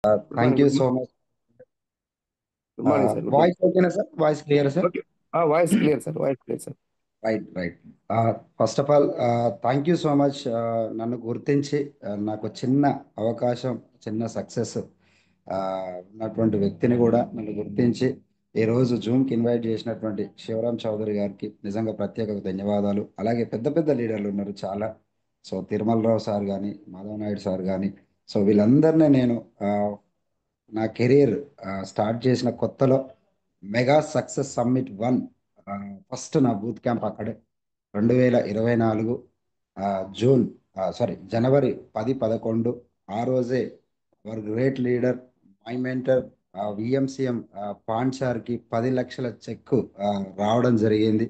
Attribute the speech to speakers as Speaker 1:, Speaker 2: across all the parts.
Speaker 1: Good
Speaker 2: thank
Speaker 1: morning.
Speaker 2: You
Speaker 1: good
Speaker 2: so
Speaker 1: morning.
Speaker 2: Much.
Speaker 1: Good morning sir. Good
Speaker 2: voice
Speaker 1: morning.
Speaker 2: ఓకేనా sir? Voice clear sir?
Speaker 1: Okay. Voice clear sir. Voice clear sir.
Speaker 2: Right right. First of all thank you so much. నన్ను గుర్తించి నాకు చిన్న అవకాశం, చిన్న success ఉన్నటువంటి వ్యక్తిని కూడా నన్ను గుర్తించి ఈరోజు జూమ్కి ఇన్వైట్ చేసినటువంటి శివరాం చౌదరి గారికి నిజంగా ప్రత్యేక ధన్యవాదాలు. అలాగే పెద్ద పెద్ద లీడర్లు ఉన్నారు చాలా. సో తిరుమలరావు సార్ కానీ, మాధవ్ నాయుడు సార్ కానీ, సో వీళ్ళందరినీ నేను ఆ, నా కెరీర్ స్టార్ట్ చేసిన కొత్తలో మెగా సక్సెస్ సమ్మిట్ 1 ఫస్ట్ నా బూత్ క్యాంప్ అక్కడే 2024 ఆ, జూన్ జనవరి 10-11 ఆ రోజే our great leader my mentor విఎంసిఎం పాండ్ సార్కి 10 లక్షల చెక్కు రావడం జరిగింది.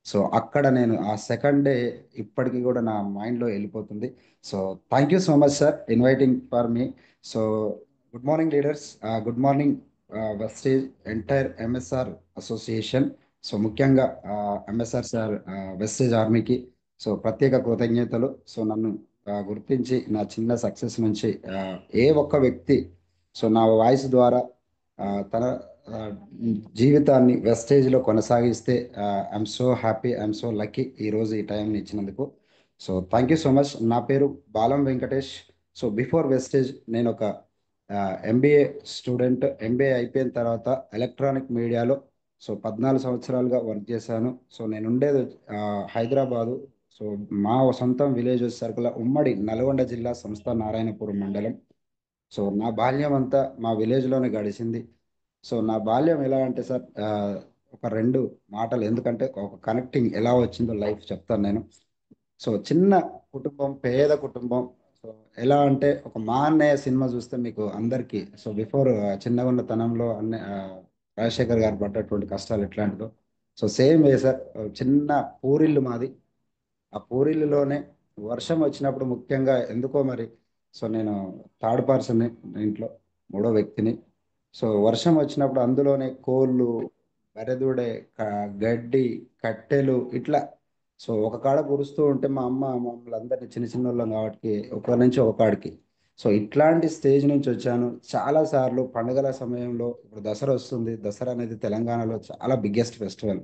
Speaker 2: సో అక్కడ నేను ఆ సెకండ్ డే ఇప్పటికీ కూడా నా మైండ్లో వెళ్ళిపోతుంది. So thank you so much sir inviting for me. So good morning leaders, good morning Vestige entire MSR association. So ముఖ్యంగా ఎంఎస్ఆర్ సార్ వెస్టేజ్ ఆర్మీకి సో ప్రత్యేక కృతజ్ఞతలు. సో నన్ను గుర్తించి నా చిన్న సక్సెస్ నుంచి ఏ ఒక్క వ్యక్తి సో నా వాయిస్ ద్వారా తన ఆ, జీవితాన్ని వెస్టేజ్లో కొనసాగిస్తే I'm so happy, I'm so lucky ఈరోజు ఈ టైంని ఇచ్చినందుకు. So thank you so much. నా పేరు బాలం వెంకటేష్. సో బిఫోర్ వెస్టేజ్ నేను ఒక ఎంబీఏ స్టూడెంట్. ఎంబీఏ అయిపోయిన తర్వాత ఎలక్ట్రానిక్ మీడియాలో సో 14 సంవత్సరాలుగా వర్క్ చేశాను. సో నేను ఉండేది హైదరాబాదు. సో మా సొంతం విలేజ్ వచ్చేసరికి ఉమ్మడి నల్గొండ జిల్లా సంస్థ నారాయణపురం మండలం. సో నా బాల్యం అంతా మా విలేజ్లోనే గడిచింది. సో నా బాల్యం ఎలా అంటే సార్, ఒక రెండు మాటలు, ఎందుకంటే ఒక కనెక్టింగ్ ఎలా వచ్చిందో లైఫ్ చెప్తాను నేను. సో చిన్న కుటుంబం, పేద కుటుంబం. సో ఎలా అంటే ఒక మా అన్నయ్య సినిమా చూస్తే మీకు అందరికీ సో బిఫోర్ చిన్నగా ఉన్న తనంలో రాజశేఖర్ గారు పడ్డటువంటి కష్టాలు ఎట్లాంటిదో సో సేమ్ వే సార్. చిన్న పూరిల్లు మాది. ఆ పూరిల్లులోనే వర్షం వచ్చినప్పుడు ముఖ్యంగా ఎందుకో మరి సో నేను థర్డ్ పర్సన్ ఇంట్లో, మూడో వ్యక్తిని. సో వర్షం వచ్చినప్పుడు అందులోనే కోళ్ళు, బెరదుడే, గడ్డి, కట్టెలు ఇట్లా సో ఒక కాడ కురుస్తూ ఉంటే మా అమ్మ మమ్మల్ని అందరినీ చిన్న చిన్న వాళ్ళం కాబట్టి ఒక నుంచి ఒక కాడికి సో ఇట్లాంటి స్టేజ్ నుంచి వచ్చాను. చాలా సార్లు పండుగల సమయంలో ఇప్పుడు దసరా వస్తుంది. దసరా అనేది తెలంగాణలో చాలా బిగ్గెస్ట్ ఫెస్టివల్.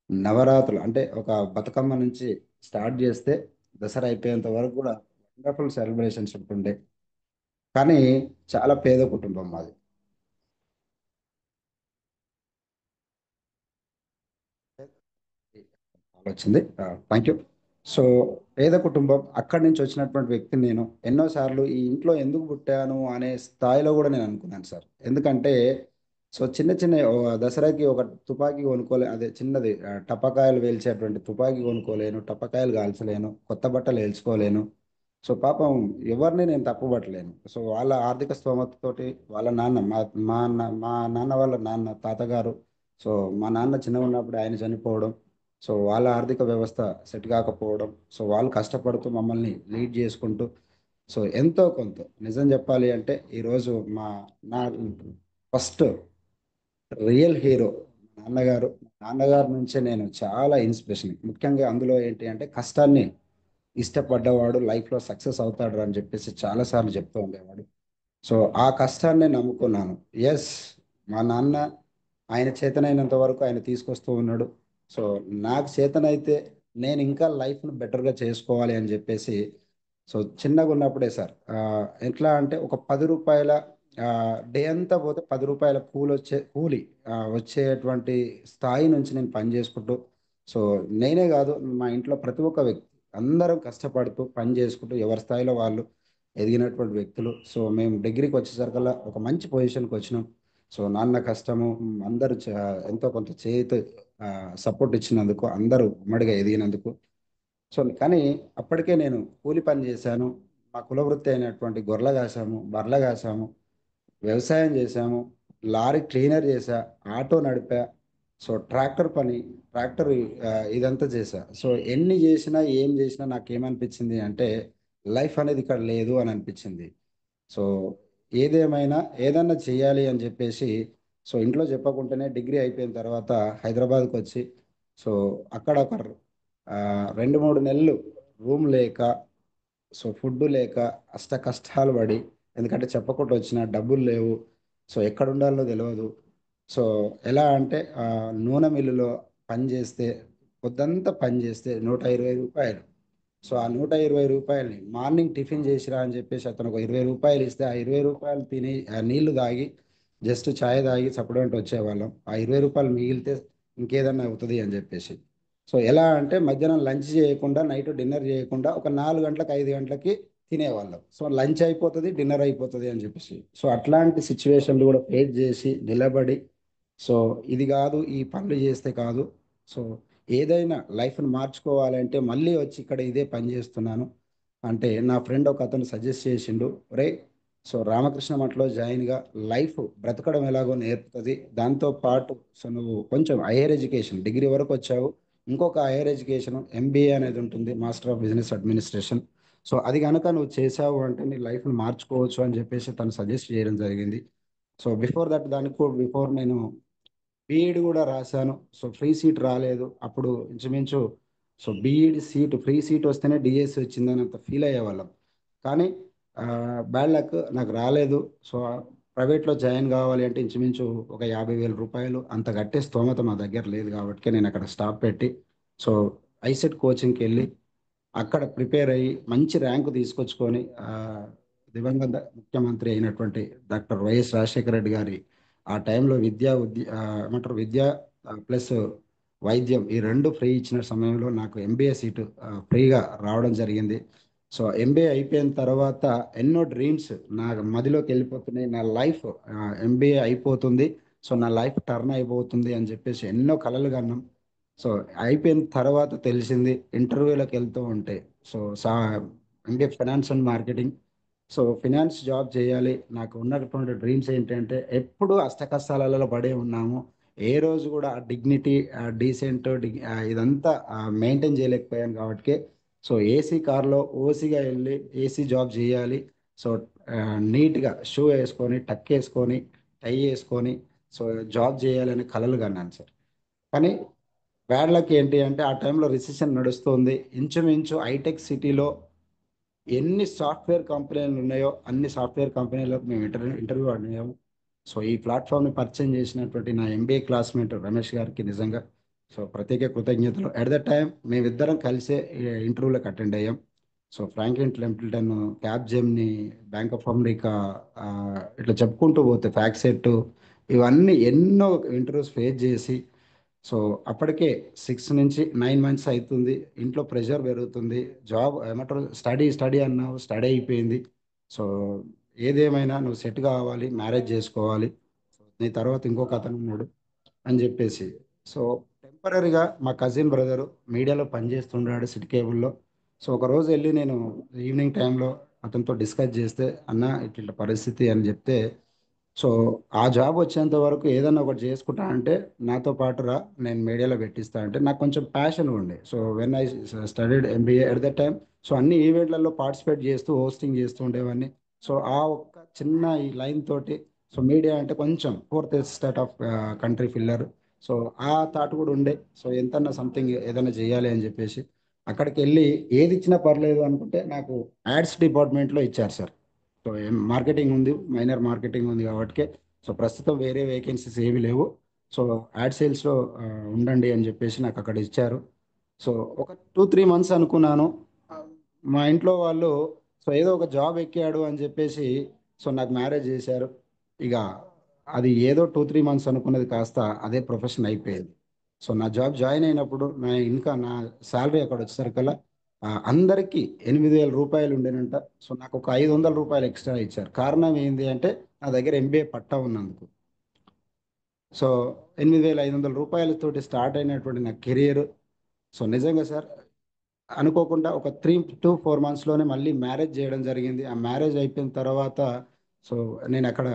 Speaker 2: నవరాత్రులు అంటే ఒక బతుకమ్మ నుంచి స్టార్ట్ చేస్తే దసరా అయిపోయేంత వరకు కూడా వండర్ఫుల్ సెలబ్రేషన్స్ ఉంటుండే. కానీ చాలా పేద కుటుంబం మాది. వచ్చింది. Thank you. సో పేద కుటుంబం అక్కడి నుంచి వచ్చినటువంటి వ్యక్తిని నేను ఎన్నోసార్లు ఈ ఇంట్లో ఎందుకు పుట్టాను అనే స్థాయిలో కూడా నేను అనుకున్నాను సార్. ఎందుకంటే సో చిన్న చిన్న దసరాకి ఒక తుపాకీ కొనుక్కోలే, అదే చిన్నది టపకాయలు వేల్చేటువంటి తుపాకీ కొనుక్కోలేను, టపకాయలు కాల్చలేను, కొత్త బట్టలు వేల్చుకోలేను. సో పాపం ఎవరిని నేను తప్పు పట్టలేను. సో వాళ్ళ ఆర్థిక స్తోమతతోటి వాళ్ళ నాన్న మా నాన్న వాళ్ళ నాన్న తాతగారు సో మా నాన్న చిన్నగా ఉన్నప్పుడు ఆయన చనిపోవడం. సో వాళ్ళ ఆర్థిక వ్యవస్థ సెట్ కాకపోవడం. సో వాళ్ళు కష్టపడుతూ మమ్మల్ని లీడ్ చేసుకుంటూ సో ఎంతో కొంత నిజం చెప్పాలి అంటే ఈరోజు నా ఫస్ట్ రియల్ హీరో నాన్నగారు. నాన్నగారి నుంచే నేను చాలా ఇన్స్పిరేషన్. ముఖ్యంగా అందులో ఏంటి అంటే కష్టాన్ని ఇష్టపడ్డవాడు లైఫ్లో సక్సెస్ అవుతాడు అని చెప్పేసి చాలాసార్లు చెప్తూ ఉండేవాడు. సో ఆ కష్టాన్ని నమ్ముకున్నాను. ఎస్, మా నాన్న ఆయన చేతనైనంత వరకు ఆయన తీసుకొస్తూ ఉన్నాడు. సో నాకు చేతనైతే నేను ఇంకా లైఫ్ను బెటర్గా చేసుకోవాలి అని చెప్పేసి సో చిన్నగా ఉన్నప్పుడే సార్ ఎట్లా అంటే ఒక 10 రూపాయల డే అంతా పోతే 10 రూపాయల కూలి వచ్చేటువంటి స్థాయి నుంచి నేను పని చేసుకుంటూ సో నేనే కాదు మా ఇంట్లో ప్రతి ఒక్క వ్యక్తి అందరం కష్టపడుతూ పని చేసుకుంటూ ఎవరి స్థాయిలో వాళ్ళు ఎదిగినటువంటి వ్యక్తులు. సో మేము డిగ్రీకి వచ్చేసరికల్లా ఒక మంచి పొజిషన్కి వచ్చినాం. సో నాన్న కష్టము అందరూ ఎంతో కొంత చేతి సపోర్ట్ ఇచ్చినందుకు అందరూ ఉమ్మడిగా ఎదిగినందుకు సో కానీ అప్పటికే నేను కూలి పని చేశాను. మా కుల వృత్తి అయినటువంటి గొర్రెలు కాసాము, బర్రెలు కాసాము, వ్యవసాయం చేశాము, లారీ క్లీనర్ చేశా, ఆటో నడిపా. సో ట్రాక్టర్ పని, ట్రాక్టర్ ఇదంతా చేశా. సో ఎన్ని చేసినా ఏం చేసినా నాకేమనిపించింది అంటే లైఫ్ అనేది ఇక్కడ లేదు అని అనిపించింది. సో ఏదేమైనా ఏదన్నా చేయాలి అని చెప్పేసి సో ఇంట్లో చెప్పకుండానే డిగ్రీ అయిపోయిన తర్వాత హైదరాబాద్కి వచ్చి సో అక్కడ ఒక 2-3 నెలలు రూమ్ లేక సో ఫుడ్ లేక అష్ట కష్టాలు పడి ఎందుకంటే చెప్పకుండా వచ్చిన డబ్బులు లేవు. సో ఎక్కడ ఉండాలో తెలియదు. సో ఎలా అంటే నూనె మిల్లులో పని చేస్తే, పొద్దంతా పని చేస్తే 120 రూపాయలు. సో ఆ 120 రూపాయలని మార్నింగ్ టిఫిన్ చేసిరా అని చెప్పేసి అతను ఒక 20 రూపాయలు ఇస్తే, ఆ 20 రూపాయలు తిని ఆ నీళ్లు తాగి జస్ట్ ఛాయ్ తాగి చప్పడంటే వచ్చేవాళ్ళం. ఆ 20 రూపాయలు మిగిలితే ఇంకేదన్నా అవుతుంది అని చెప్పేసి. సో ఎలా అంటే మధ్యాహ్నం లంచ్ చేయకుండా, నైట్ డిన్నర్ చేయకుండా ఒక 4 గంటలకు 5 గంటలకి తినేవాళ్ళం. సో లంచ్ అయిపోతుంది, డిన్నర్ అయిపోతుంది అని చెప్పేసి. సో అట్లాంటి సిచ్యువేషన్లు కూడా ఫేస్ చేసి నిలబడి, సో ఇది కాదు, ఈ పనులు చేస్తే కాదు. సో ఏదైనా లైఫ్ని మార్చుకోవాలంటే మళ్ళీ వచ్చి ఇక్కడ ఇదే పని చేస్తున్నాను అంటే, నా ఫ్రెండ్ ఒక అతను సజెస్ట్ చేసిండు, రే సో రామకృష్ణ మఠంలో జాయిన్గా, లైఫ్ బ్రతకడం ఎలాగో నేర్పుతుంది. దాంతో పాటు సో నువ్వు కొంచెం హైయర్ ఎడ్యుకేషన్ డిగ్రీ వరకు వచ్చావు, ఇంకొక హైయర్ ఎడ్యుకేషన్ ఎంబీఏ అనేది ఉంటుంది, master of business administration. So అది కనుక నువ్వు చేసావు అంటే నీ లైఫ్ని మార్చుకోవచ్చు అని చెప్పేసి తను సజెస్ట్ చేయడం జరిగింది. సో బిఫోర్ దట్, దానికి బిఫోర్ నేను బీఈడి కూడా రాశాను. సో ఫ్రీ సీట్ రాలేదు అప్పుడు ఇంచుమించు. So BEd seat, free seat వస్తేనే డిఎస్సి వచ్చిందని అంత ఫీల్ అయ్యేవాళ్ళం. కానీ బ్యాడ్ లక్, నాకు రాలేదు. సో ప్రైవేట్లో జాయిన్ కావాలి అంటే ఇంచుమించు ఒక 50,000 రూపాయలు అంత కట్టే స్తోమత మా దగ్గర లేదు, కాబట్టి నేను అక్కడ స్టాప్ పెట్టి సో ఐసెట్ కోచింగ్కి వెళ్ళి అక్కడ ప్రిపేర్ అయ్యి మంచి ర్యాంకు తీసుకొచ్చుకొని దివంగత ముఖ్యమంత్రి అయినటువంటి డాక్టర్ వైఎస్ రాజశేఖర రెడ్డి గారి ఆ టైంలో ఏమంటారు, విద్య ప్లస్ వైద్యం ఈ రెండు ఫ్రీ ఇచ్చిన సమయంలో నాకు ఎంబీఏ సీటు ఫ్రీగా రావడం జరిగింది. సో ఎంబీఏ అయిపోయిన తర్వాత ఎన్నో డ్రీమ్స్ నా మదిలోకి వెళ్ళిపోతున్నాయి. నా లైఫ్ ఎంబీఏ అయిపోతుంది, సో నా లైఫ్ టర్న్ అయిపోతుంది అని చెప్పేసి ఎన్నో కలలు కన్నాం. సో అయిపోయిన తర్వాత తెలిసింది ఇంటర్వ్యూలకు వెళ్తూ ఉంటే, so MBA finance and marketing. So finance job చేయాలి, నాకు ఉన్నటువంటి డ్రీమ్స్ ఏంటంటే ఎప్పుడు అష్టకష్టాలలో పడే ఉన్నాము. ఏ రోజు కూడా డిగ్నిటీ, డీసెంట్, ఇదంతా మెయింటైన్ చేయలేకపోయాను కాబట్టి, సో ఏసీ కార్లో ఓసీగా వెళ్ళి ఏసీ జాబ్ చేయాలి. సో నీట్గా షూ వేసుకొని, టక్ వేసుకొని, టై వేసుకొని సో జాబ్ చేయాలని కలలు కన్నాను సార్. కానీ బ్యాడ్ లక్ ఏంటి అంటే ఆ టైంలో రిసెషన్ నడుస్తుంది. ఇంచుమించు హైటెక్ సిటీలో ఎన్ని సాఫ్ట్వేర్ కంపెనీలు ఉన్నాయో అన్ని సాఫ్ట్వేర్ కంపెనీలకు మేము ఇంటర్వ్యూ అడిగాము. సో ఈ ప్లాట్ఫామ్ని పరిచయం చేసినటువంటి నా ఎంబీఏ క్లాస్మేట్ రమేష్ గారికి నిజంగా సో ప్రత్యేక కృతజ్ఞతలు. ఎట్ ద టైం మేమిద్దరం కలిసే ఇంటర్వ్యూలకు అటెండ్ అయ్యాం. So Franklin Templeton, cab Gemini, bank of America, ఆ, ఇట్లా చెప్పుకుంటూ పోతే ఫ్యాక్సెట్, ఇవన్నీ ఎన్నో ఇంటర్వ్యూస్ ఫేస్ చేసి సో అప్పటికే 6 నుంచి 9 మంత్స్ అవుతుంది. ఇంట్లో ప్రెషర్ పెరుగుతుంది. జాబ్ ఏమంటారు, స్టడీ స్టడీ అన్నావు, స్టడీ అయిపోయింది. సో ఏదేమైనా నువ్వు సెట్ కావాలి, మ్యారేజ్ చేసుకోవాలి, నీ తర్వాత ఇంకొక అతను ఉన్నాడు అని చెప్పేసి. సో టెంపరీగా మా కజిన్ బ్రదరు మీడియాలో పనిచేస్తున్నాడు సిటీ కేబుల్లో. సో ఒక రోజు వెళ్ళి నేను ఈవినింగ్ టైంలో అతనితో డిస్కస్ చేస్తే, అన్న ఇట్లా పరిస్థితి అని చెప్తే, సో ఆ జాబ్ వచ్చేంత వరకు ఏదన్నా ఒకటి చేసుకుంటా అంటే నాతో పాటు రా, నేను మీడియాలో పెట్టిస్తా అంటే, నాకు కొంచెం ప్యాషన్ ఉండే. So when I studied MBA at the time, so అన్ని ఈవెంట్లలో పార్టిసిపేట్ చేస్తూ హోస్టింగ్ చేస్తూ ఉండేవాడిని. సో ఆ ఒక్క చిన్న ఈ లైన్ తోటి, సో మీడియా అంటే కొంచెం fourth state of country filler, so ఆ థాట్ కూడా ఉండే. సో ఎంతన్నా సంథింగ్ ఏదైనా చేయాలి అని చెప్పేసి అక్కడికి వెళ్ళి ఏది ఇచ్చినా పర్లేదు అనుకుంటే నాకు యాడ్స్ డిపార్ట్మెంట్లో ఇచ్చారు సార్. సో ఏం మార్కెటింగ్ ఉంది, మైనర్ మార్కెటింగ్ ఉంది కాబట్టి, సో ప్రస్తుతం వేరే వేకెన్సీస్ ఏవి లేవు, సో యాడ్ సేల్స్లో ఉండండి అని చెప్పేసి నాకు అక్కడ ఇచ్చారు. సో ఒక 2-3 మంత్స్ అనుకున్నాను. ఆ, మా ఇంట్లో వాళ్ళు సో ఏదో ఒక జాబ్ ఎక్కాడు అని చెప్పేసి సో నాకు మ్యారేజ్ చేశారు. ఇక అది ఏదో 2-3 మంత్స్ అనుకున్నది కాస్త అదే ప్రొఫెషన్ అయిపోయింది. సో నా జాబ్ జాయిన్ అయినప్పుడు నా శాలరీ అక్కడ వచ్చేసరికల్లా అందరికీ 8,000 రూపాయలు ఉండేనంట. సో నాకు ఒక 500 రూపాయలు ఎక్స్ట్రా ఇచ్చారు. కారణం ఏంటి అంటే నా దగ్గర ఎంబీఏ పట్టా ఉన్నందుకు. సో 8,500 రూపాయలతోటి స్టార్ట్ అయినటువంటి నా కెరియర్, సో నిజంగా సార్ అనుకోకుండా ఒక 3-4 మంత్స్లోనే మళ్ళీ మ్యారేజ్ చేయడం జరిగింది. ఆ మ్యారేజ్ అయిపోయిన తర్వాత సో నేను అక్కడ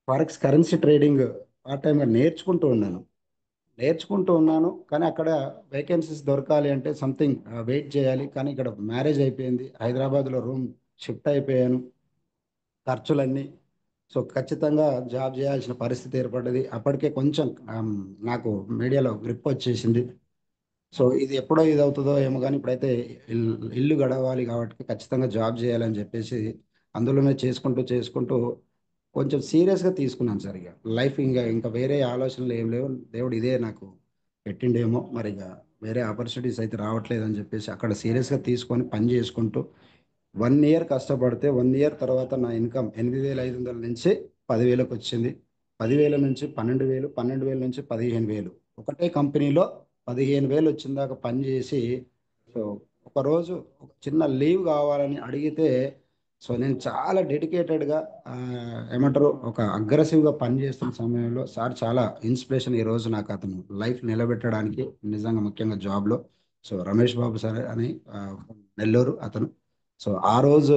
Speaker 2: ఫారెక్స్ కరెన్సీ ట్రేడింగ్ పార్ట్ టైంగా నేర్చుకుంటూ ఉన్నాను. కానీ అక్కడ వేకెన్సీస్ దొరకాలి అంటే సంథింగ్ వెయిట్ చేయాలి. కానీ ఇక్కడ మ్యారేజ్ అయిపోయింది, హైదరాబాద్లో రూమ్ షిఫ్ట్ అయిపోయాను, ఖర్చులన్నీ. సో ఖచ్చితంగా జాబ్ చేయాల్సిన పరిస్థితి ఏర్పడ్డది. అప్పటికే కొంచెం నాకు మీడియాలో గ్రిప్ వచ్చేసింది. సో ఇది ఎప్పుడో ఇది అవుతుందో ఏమో కానీ ఇప్పుడైతే ఇల్లు గడవాలి కాబట్టి ఖచ్చితంగా జాబ్ చేయాలని చెప్పేసి అందులోనే చేసుకుంటూ చేసుకుంటూ కొంచెం సీరియస్గా తీసుకున్నాను సార్. ఇక లైఫ్ ఇంకా వేరే ఆలోచనలు ఏం లేవు. దేవుడు ఇదే నాకు పెట్టిండేమో మరి, ఇక వేరే ఆపర్చునిటీస్ అయితే రావట్లేదు అని చెప్పేసి అక్కడ సీరియస్గా తీసుకొని పని చేసుకుంటూ 1 ఇయర్ కష్టపడితే 1 ఇయర్ తర్వాత నా ఇన్కమ్ 8,500 నుంచి 10,000కి వచ్చింది. 10,000 నుంచి 12,000, 12,000 నుంచి 15,000. ఒకటే కంపెనీలో 15,000 వచ్చిన దాకా పని చేసి, సో ఒకరోజు ఒక చిన్న లీవ్ కావాలని అడిగితే, సో నేను చాలా డెడికేటెడ్గా, ఏమంటారు, ఒక అగ్రెసివ్గా పనిచేస్తున్న సమయంలో సార్ చాలా ఇన్స్పిరేషన్. ఈరోజు నాకు అతను లైఫ్ నిలబెట్టడానికి నిజంగా ముఖ్యంగా జాబ్లో, సో రమేష్ బాబు సార్ అని, నెల్లూరు అతను. సో ఆ రోజు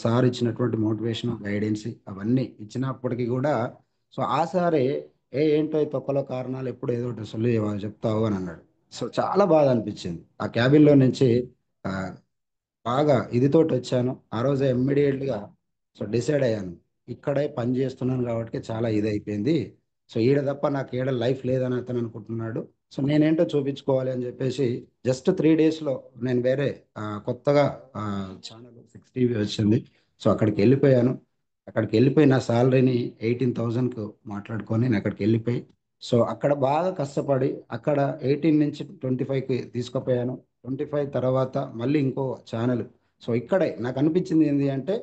Speaker 2: సార్ ఇచ్చినటువంటి మోటివేషన్, గైడెన్స్ అవన్నీ ఇచ్చినప్పటికీ కూడా, సో ఆ సారే ఏంటో ఈ తొక్కలో కారణాలు ఎప్పుడు ఏదో ఒకటి చెప్తావు అని అన్నాడు. సో చాలా బాధ అనిపించింది. ఆ క్యాబిన్లో నుంచి ఆ, బాగా ఇదితోటి వచ్చాను ఆ రోజే గా. సో డిసైడ్ అయ్యాను, ఇక్కడే పని చేస్తున్నాను కాబట్టి చాలా ఇది అయిపోయింది. సో ఈడ తప్ప నాకు ఈడ లైఫ్ లేదని అతను అనుకుంటున్నాడు. సో నేనేంటో చూపించుకోవాలి అని చెప్పేసి జస్ట్ 3 డేస్లో నేను వేరే కొత్తగా ఛానల్ 6 టీవీ వచ్చింది. సో అక్కడికి వెళ్ళిపోయాను. అక్కడికి వెళ్ళిపోయి నా శాలరీని 18,000కు మాట్లాడుకొని నేను అక్కడికి వెళ్ళిపోయి, సో అక్కడ బాగా కష్టపడి అక్కడ 18 నుంచి 25కి తీసుకుపోయాను. 25 తర్వాత మళ్ళీ ఇంకో ఛానల్. సో ఇక్కడే నాకు అనిపించింది ఏంటి అంటే,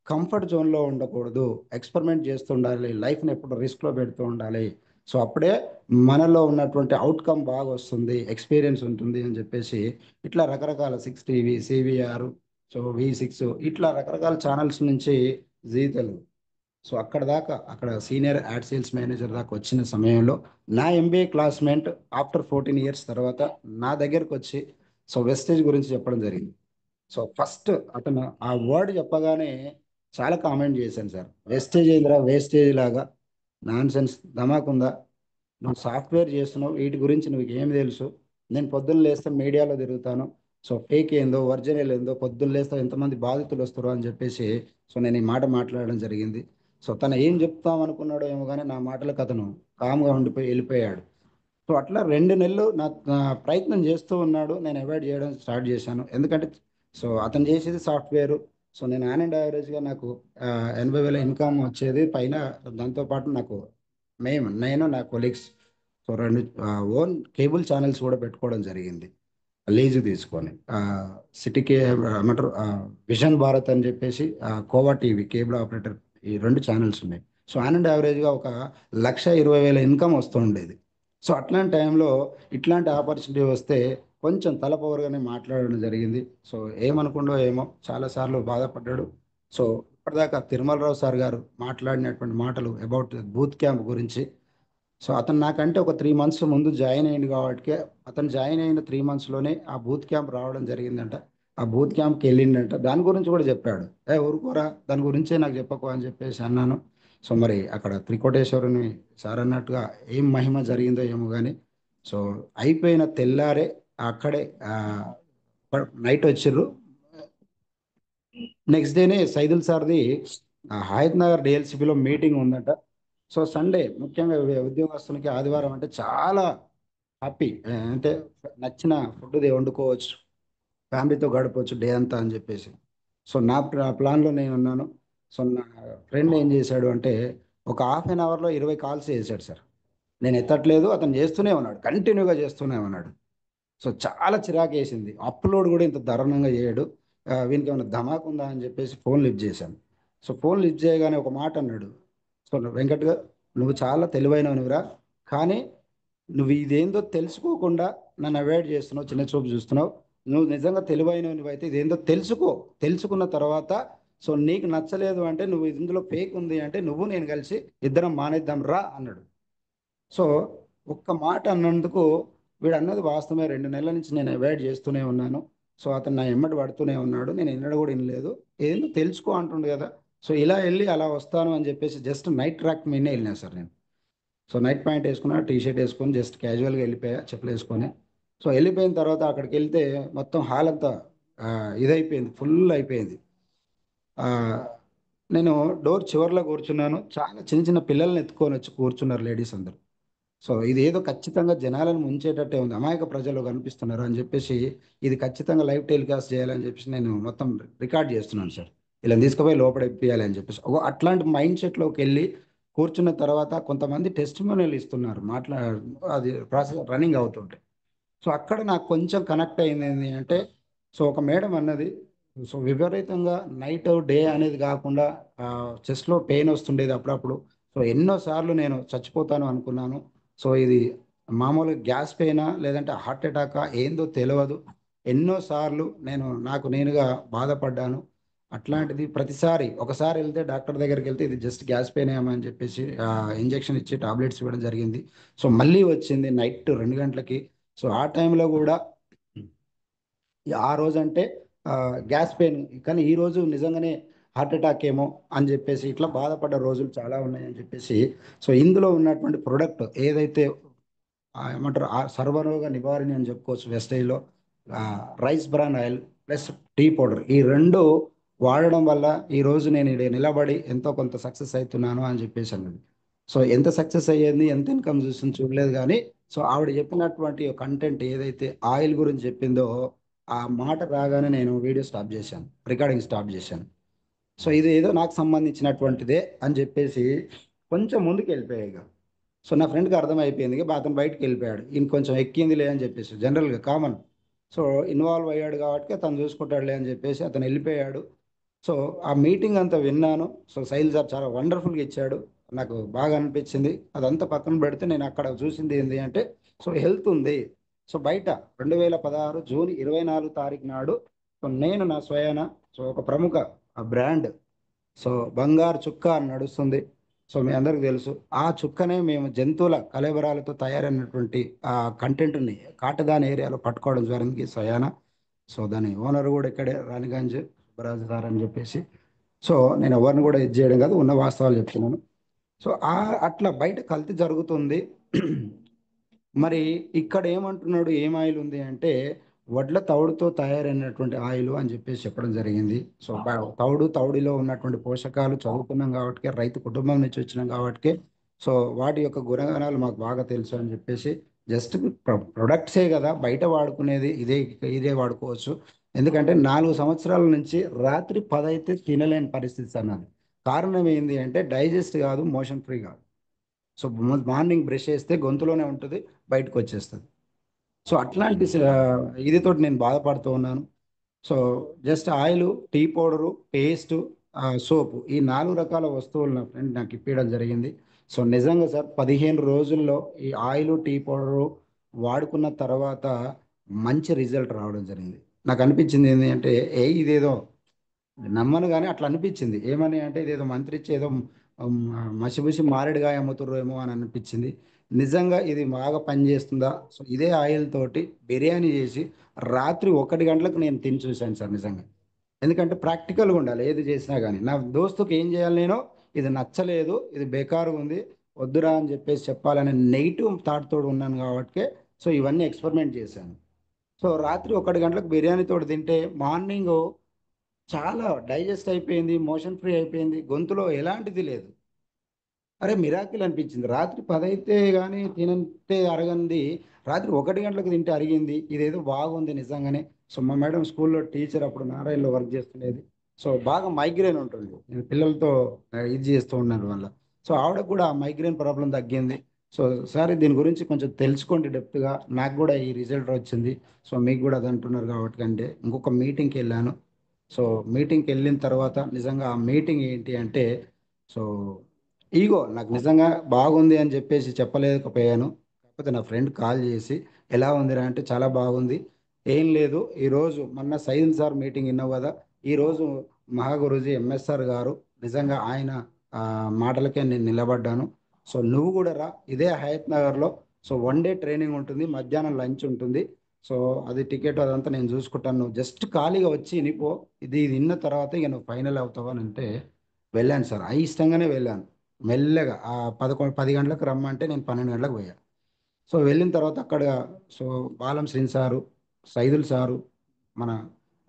Speaker 2: కంఫర్ట్ జోన్లో ఉండకూడదు, ఎక్స్పెరిమెంట్ చేస్తూ ఉండాలి, లైఫ్ని ఎప్పుడు రిస్క్లో పెడుతూ ఉండాలి. సో అప్పుడే మనలో ఉన్నటువంటి అవుట్కమ్ బాగా వస్తుంది, ఎక్స్పీరియన్స్ ఉంటుంది అని చెప్పేసి ఇట్లా రకరకాల 6 టీవీ, సివిఆర్, సో V6, ఇట్లా రకరకాల ఛానల్స్ నుంచి జీ తెలుగు, సో అక్కడ దాకా అక్కడ సీనియర్ యాడ్ సేల్స్ మేనేజర్ దాకా వచ్చిన సమయంలో నా ఎంబీఏ క్లాస్మేట్ ఆఫ్టర్ 14 ఇయర్స్ తర్వాత నా దగ్గరకు వచ్చి సో వెస్టేజ్ గురించి చెప్పడం జరిగింది. సో ఫస్ట్ అతను ఆ వర్డ్ చెప్పగానే చాలా కామెంట్ చేశాను సార్. వేస్టేజ్ ఏందిరా, వేస్టేజ్ లాగా, నాన్ సెన్స్, ధమాకుందా, నువ్వు సాఫ్ట్వేర్ చేస్తున్నావు, వీటి గురించి నువ్వు ఏమి తెలుసు? నేను పొద్దున్న లేస్తే మీడియాలో తిరుగుతాను, సో ఫేక్ ఏందో ఒరిజినల్ ఏందో పొద్దున్న లేస్తే ఎంతమంది బాధితులు వస్తారో అని చెప్పేసి, సో నేను ఈ మాట మాట్లాడడం జరిగింది. సో తను ఏం చెప్తాం అనుకున్నాడో ఏమో కానీ నా మాటలకు అతను కామ్గా ఉండిపోయి వెళ్ళిపోయాడు. సో అట్లా 2 నెలలు నా ప్రయత్నం చేస్తూ ఉన్నాడు. నేను అవాయిడ్ చేయడం స్టార్ట్ చేశాను. ఎందుకంటే సో అతను చేసేది సాఫ్ట్వేర్. సో నేను ఆన్ అండ్ యావరేజ్గా నాకు 80,000 ఇన్కమ్ వచ్చేది పైన. దాంతోపాటు నాకు నేను నా colleagues so 2 own cable channels కూడా పెట్టుకోవడం జరిగింది, లీజు తీసుకొని. సిటీకి ఏమంటారు, విజన్ భారత్ అని చెప్పేసి, కోవా టీవీ కేబుల్ ఆపరేటర్, ఈ 2 ఛానల్స్ ఉన్నాయి. సో ఆన్ అండ్ యావరేజ్గా ఒక 1,20,000 ఇన్కమ్ వస్తూ ఉండేది. సో అట్లాంటి టైంలో ఇట్లాంటి ఆపర్చునిటీ వస్తే కొంచెం తలపవరుగానే మాట్లాడడం జరిగింది. సో ఏమనుకుండో ఏమో చాలాసార్లు బాధపడ్డాడు. సో ఇప్పటిదాకా తిరుమలరావు సార్ గారు మాట్లాడినటువంటి మాటలు అబౌట్ బూత్ క్యాంప్ గురించి, సో అతను నాకంటే ఒక 3 మంత్స్ ముందు జాయిన్ అయ్యింది కాబట్టి, అతను జాయిన్ అయిన 3 మంత్స్లోనే ఆ బూత్ క్యాంప్ రావడం జరిగిందంట. ఆ బూత్ క్యాంప్కి వెళ్ళిండంట. దాని గురించి కూడా చెప్పాడు. ఊరుకోరా, దాని గురించే నాకు చెప్పకు అని చెప్పేసి అన్నాను. సో మరి అక్కడ త్రికోటేశ్వరుని సార్ అన్నట్టుగా ఏం మహిమ జరిగిందో ఏమో కానీ, సో అయిపోయిన తెల్లారే అక్కడే నైట్ వచ్చిర్రు. నెక్స్ట్ డేనే సైదుల్ సార్ది హయత్ నగర్ డిఎల్సిపిలో మీటింగ్ ఉందంట. సో సండే ముఖ్యంగా ఉద్యోగస్తునికి ఆదివారం అంటే చాలా హ్యాపీ. అంటే నచ్చిన ఫుడ్ వండుకోవచ్చు, ఫ్యామిలీతో గడపవచ్చు డే అంతా అని చెప్పేసి. సో నా ప్లాన్లో నేను ఉన్నాను. సో నా ఫ్రెండ్ ఏం చేశాడు అంటే, ఒక హాఫ్ 1 అవర్లో 20 కాల్స్ చేశాడు సార్. నేను ఎత్తట్లేదు, అతను చేస్తూనే ఉన్నాడు, కంటిన్యూగా చేస్తూనే ఉన్నాడు. సో చాలా చిరాకు వేసింది. అప్లోడ్ కూడా ఇంత దారుణంగా చేయడు, వీనికి ఏమైనా ధమాక్ ఉందా అని చెప్పేసి ఫోన్ లిఫ్ట్ చేశాను. సో ఫోన్ లిఫ్ట్ చేయగానే ఒక మాట అన్నాడు. సో వెంకట్ గారు, నువ్వు చాలా తెలివైనవునివిరా, కానీ నువ్వు ఇదేందో తెలుసుకోకుండా నన్ను అవాయిడ్ చేస్తున్నావు, చిన్న చూపు చూస్తున్నావు. నువ్వు నిజంగా తెలివైనవి అయితే ఇదేందో తెలుసుకో, తెలుసుకున్న తర్వాత సో నీకు నచ్చలేదు అంటే, నువ్వు ఇందులో ఫేక్ ఉంది అంటే, నువ్వు నేను కలిసి ఇద్దరం మానేద్దాం రా అన్నాడు. సో ఒక్క మాట అన్నందుకు, వీడు అన్నది వాస్తవమే, 2 నెలల నుంచి నేను అవాయిడ్ చేస్తూనే ఉన్నాను. సో అతను నా ఎమ్మటి పడుతూనే ఉన్నాడు, నేను ఎన్నడూ కూడా వినలేదు, ఏందో తెలుసుకో అంటుండు కదా. సో ఇలా వెళ్ళి అలా వస్తాను అని చెప్పేసి జస్ట్ నైట్ ట్రాక్ మీదనే వెళ్ళినా సార్ నేను. సో నైట్ ప్యాంట్ వేసుకున్నా, టీ షర్ట్ వేసుకొని జస్ట్ క్యాజువల్గా వెళ్ళిపోయా, చెప్పులు వేసుకొని. సో వెళ్ళిపోయిన తర్వాత అక్కడికి వెళ్తే మొత్తం హాల్ అంతా ఆ, ఇదైపోయింది, ఫుల్ అయిపోయింది. ఆ, నేను డోర్ చివర్లో కూర్చున్నాను. చాలా చిన్న చిన్న పిల్లల్ని ఎత్తుకొని వచ్చి కూర్చున్నారు లేడీస్ అందరూ. సో ఇది ఏదో ఖచ్చితంగా జనాలను ముంచేటట్టే ఉంది, అమాయక ప్రజలు కనిపిస్తున్నారు అని చెప్పేసి, ఇది ఖచ్చితంగా లైవ్ టెలికాస్ట్ చేయాలని చెప్పేసి నేను మొత్తం రికార్డ్ చేస్తున్నాను సార్. ఇలా తీసుకుపోయి లోపల ఇప్పియాలి అని చెప్పేసి అట్లాంటి మైండ్ సెట్లోకి వెళ్ళి కూర్చున్న తర్వాత కొంతమంది టెస్టిమోనియల్ ఇస్తున్నారు, అది ప్రాసెస్ రన్నింగ్ అవుతుంటే. సో అక్కడ నాకు కొంచెం కనెక్ట్ అయింది ఏంటి అంటే, సో ఒక మేడం అన్నది, సో విపరీతంగా నైట్ డే అనేది కాకుండా చెస్ట్లో పెయిన్ వస్తుండేది అప్పుడప్పుడు. సో ఎన్నోసార్లు నేను చచ్చిపోతాను అనుకున్నాను. సో ఇది మామూలుగా గ్యాస్ పెయినా లేదంటే హార్ట్ అటాకా ఏందో తెలియదు. ఎన్నోసార్లు నాకు నేనుగా బాధపడ్డాను. అట్లాంటిది ప్రతిసారి ఒకసారి వెళ్తే డాక్టర్ దగ్గరికి వెళ్తే ఇది జస్ట్ గ్యాస్ పెయిన్ ఏమో అని చెప్పేసి ఇంజెక్షన్ ఇచ్చి టాబ్లెట్స్ ఇవ్వడం జరిగింది. సో మళ్ళీ వచ్చింది నైట్ 2 గంటలకి. సో ఆ టైంలో కూడా ఆ రోజు అంటే గ్యాస్ పెయిన్, కానీ ఈ రోజు నిజంగానే హార్ట్ అటాక్ ఏమో అని చెప్పేసి ఇట్లా బాధపడ్డ రోజులు చాలా ఉన్నాయని చెప్పేసి, సో ఇందులో ఉన్నటువంటి ప్రొడక్ట్ ఏదైతే ఏమంటారు సర్వరోగ నివారణ అని చెప్పుకోవచ్చు వెస్టేజ్లో, rice bran oil plus tea powder, ఈ రెండు వాడడం వల్ల ఈ రోజు నేను ఈడ నిలబడి ఎంతో కొంత సక్సెస్ అవుతున్నాను అని చెప్పేసి అన్నది. సో ఎంత సక్సెస్ అయ్యేది, ఎంత ఇన్కమ్ చూసింది చూడలేదు కానీ, సో ఆవిడ చెప్పినటువంటి కంటెంట్ ఏదైతే ఆయిల్ గురించి చెప్పిందో ఆ మాట రాగానే నేను వీడియో స్టాప్ చేశాను, రికార్డింగ్ స్టాప్ చేశాను. సో ఇది ఏదో నాకు సంబంధించినటువంటిదే అని చెప్పేసి కొంచెం ముందుకు వెళ్ళిపోయాయి ఇక. సో నా ఫ్రెండ్కి అర్థమైపోయింది, ఇక అతను బయటకు వెళ్ళిపోయాడు, ఈయన కొంచెం ఎక్కిందిలే అని చెప్పేసి జనరల్గా కామన్. సో ఇన్వాల్వ్ అయ్యాడు కాబట్టి తను చూసుకుంటాడులే అని చెప్పేసి అతను వెళ్ళిపోయాడు. సో ఆ మీటింగ్ అంతా విన్నాను. సో సైల్ సార్ చాలా వండర్ఫుల్గా ఇచ్చాడు, నాకు బాగా అనిపించింది. అదంతా పక్కన పెడితే నేను అక్కడ చూసింది ఏంటి అంటే, సో హెల్త్ ఉంది. సో బయట 2016 జూన్ 24 తారీఖు నాడు, సో నేను నా స్వయాన, సో ఒక ప్రముఖ బ్రాండ్, సో బంగారు చుక్క అని నడుస్తుంది. సో మీ అందరికి తెలుసు, ఆ చుక్కనే మేము జంతువుల కళేబరాలతో తయారైనటువంటి ఆ కంటెంట్ని కాటదాని ఏరియాలో పట్టుకోవడం జరిగింది స్వయాన. సో దాని ఓనర్ కూడా ఇక్కడే రాణిగంజ్ సుబ్బరాజు గారు అని చెప్పేసి. సో నేను ఎవరిని కూడా ఇది చేయడం కాదు, ఉన్న వాస్తవాలు చెప్తున్నాను. సో అట్లా బయట కల్తీ జరుగుతుంది. మరి ఇక్కడ ఏమంటున్నాడు, ఏం ఆయిల్ ఉంది అంటే వడ్ల తౌడుతో తయారైనటువంటి ఆయిల్ అని చెప్పేసి చెప్పడం జరిగింది. సో తౌడిలో ఉన్నటువంటి పోషకాలు చదువుకున్నాం కాబట్టి, రైతు కుటుంబం నుంచి వచ్చినాం కాబట్టి, సో వాటి యొక్క గుణగణాలు మాకు బాగా తెలుసు అని చెప్పేసి, జస్ట్ ప్రొడక్ట్సే కదా బయట వాడుకునేది, ఇదే వాడుకోవచ్చు. ఎందుకంటే 4 సంవత్సరాల నుంచి రాత్రి 10 అయితే తినలేని పరిస్థితి అన్నది. కారణం ఏంటి అంటే డైజెస్ట్ కాదు, మోషన్ ఫ్రీ కాదు. సో మార్నింగ్ బ్రష్ చేస్తే గొంతులోనే ఉంటుంది, బయటకు వచ్చేస్తుంది. సో అట్లాంటి ఇదితోటి నేను బాధపడుతూ ఉన్నాను. So just oil, tea powder, paste, soap, ఈ 4 రకాల వస్తువులు నా ఫ్రెండ్ నాకు ఇప్పించడం జరిగింది. సో నిజంగా సార్ 15 రోజుల్లో ఈ ఆయిల్, టీ పౌడరు వాడుకున్న తర్వాత మంచి రిజల్ట్ రావడం జరిగింది. నాకు అనిపించింది ఏంటి అంటే, ఇదేదో నమ్మను కానీ అట్లా అనిపించింది. ఏమని అంటే ఇదేదో మంత్రిచ్చి ఏదో ఉమ్, మసిబుసి మారేడుగాయ అమ్ముతుర్రేమో అని అనిపించింది. నిజంగా ఇది బాగా పనిచేస్తుందా? సో ఇదే ఆయిల్ తోటి బిర్యానీ చేసి రాత్రి 1 గంటలకు నేను తిని చూశాను సార్ నిజంగా. ఎందుకంటే ప్రాక్టికల్గా ఉండాలి ఏది చేసినా కానీ. నా దోస్తుకి ఏం చేయాలి నేను, ఇది నచ్చలేదు, ఇది బేకారుగా ఉంది, వద్దురా అని చెప్పేసి చెప్పాలనే నెగిటివ్ థాట్ తోడు ఉన్నాను కాబట్టి, సో ఇవన్నీ ఎక్స్పెరిమెంట్ చేశాను. సో రాత్రి 1 గంటలకు బిర్యానీ తోటి తింటే మార్నింగ్ చాలా డైజెస్ట్ అయిపోయింది, మోషన్ ఫ్రీ అయిపోయింది, గొంతులో ఎలాంటిది లేదు. అరే మిరాకిల్ అనిపించింది. రాత్రి 10 అయితే కానీ తినంటే అరగంది, రాత్రి 1 గంటలకు తింటే అరిగింది. ఇదేదో బాగుంది నిజంగానే. సో మా మేడం స్కూల్లో టీచర్, అప్పుడు నారాయణలో వర్క్ చేస్తుండేది. సో బాగా మైగ్రేన్ ఉంటుంది, నేను పిల్లలతో ఇది చేస్తూ ఉన్నాను వల్ల. సో ఆవిడకు కూడా ఆ మైగ్రేన్ ప్రాబ్లం తగ్గింది. సో సరే దీని గురించి కొంచెం తెలుసుకోండి డెప్త్గా, నాకు కూడా ఈ రిజల్ట్ వచ్చింది. సో మీకు కూడా అది అంటున్నారు కాబట్టి అంటే ఇంకొక మీటింగ్కి వెళ్ళాను. సో మీటింగ్కి వెళ్ళిన తర్వాత నిజంగా ఆ మీటింగ్ ఏంటి అంటే, సో ఈగో నాకు నిజంగా బాగుంది అని చెప్పేసి చెప్పలేకపోయాను. కాకపోతే నా ఫ్రెండ్ కాల్ చేసి ఎలా ఉందిరా అంటే చాలా బాగుంది, ఏం లేదు ఈరోజు మొన్న సైన్ సార్ మీటింగ్ విన్నావు కదా, ఈరోజు మహాగురుజీ ఎంఎస్ఆర్ గారు, నిజంగా ఆయన ఆ, మాటలకే నేను నిలబడ్డాను. సో నువ్వు కూడా రా, ఇదే హయత్ నగర్లో. సో 1 డే ట్రైనింగ్ ఉంటుంది, మధ్యాహ్నం లంచ్ ఉంటుంది. సో అది టికెట్ అదంతా నేను చూసుకుంటాను, నువ్వు జస్ట్ ఖాళీగా వచ్చి వినిపో, ఇది విన్న తర్వాత ఇక నువ్వు ఫైనల్ అవుతావు అని అంటే వెళ్ళాను సార్. ఇష్టంగానే వెళ్ళాను. మెల్లగా 10 గంటలకు రమ్మంటే నేను 12 గంటలకు పోయా. సో వెళ్ళిన తర్వాత అక్కడ, so Balam Srin sir, Saidul sir, మన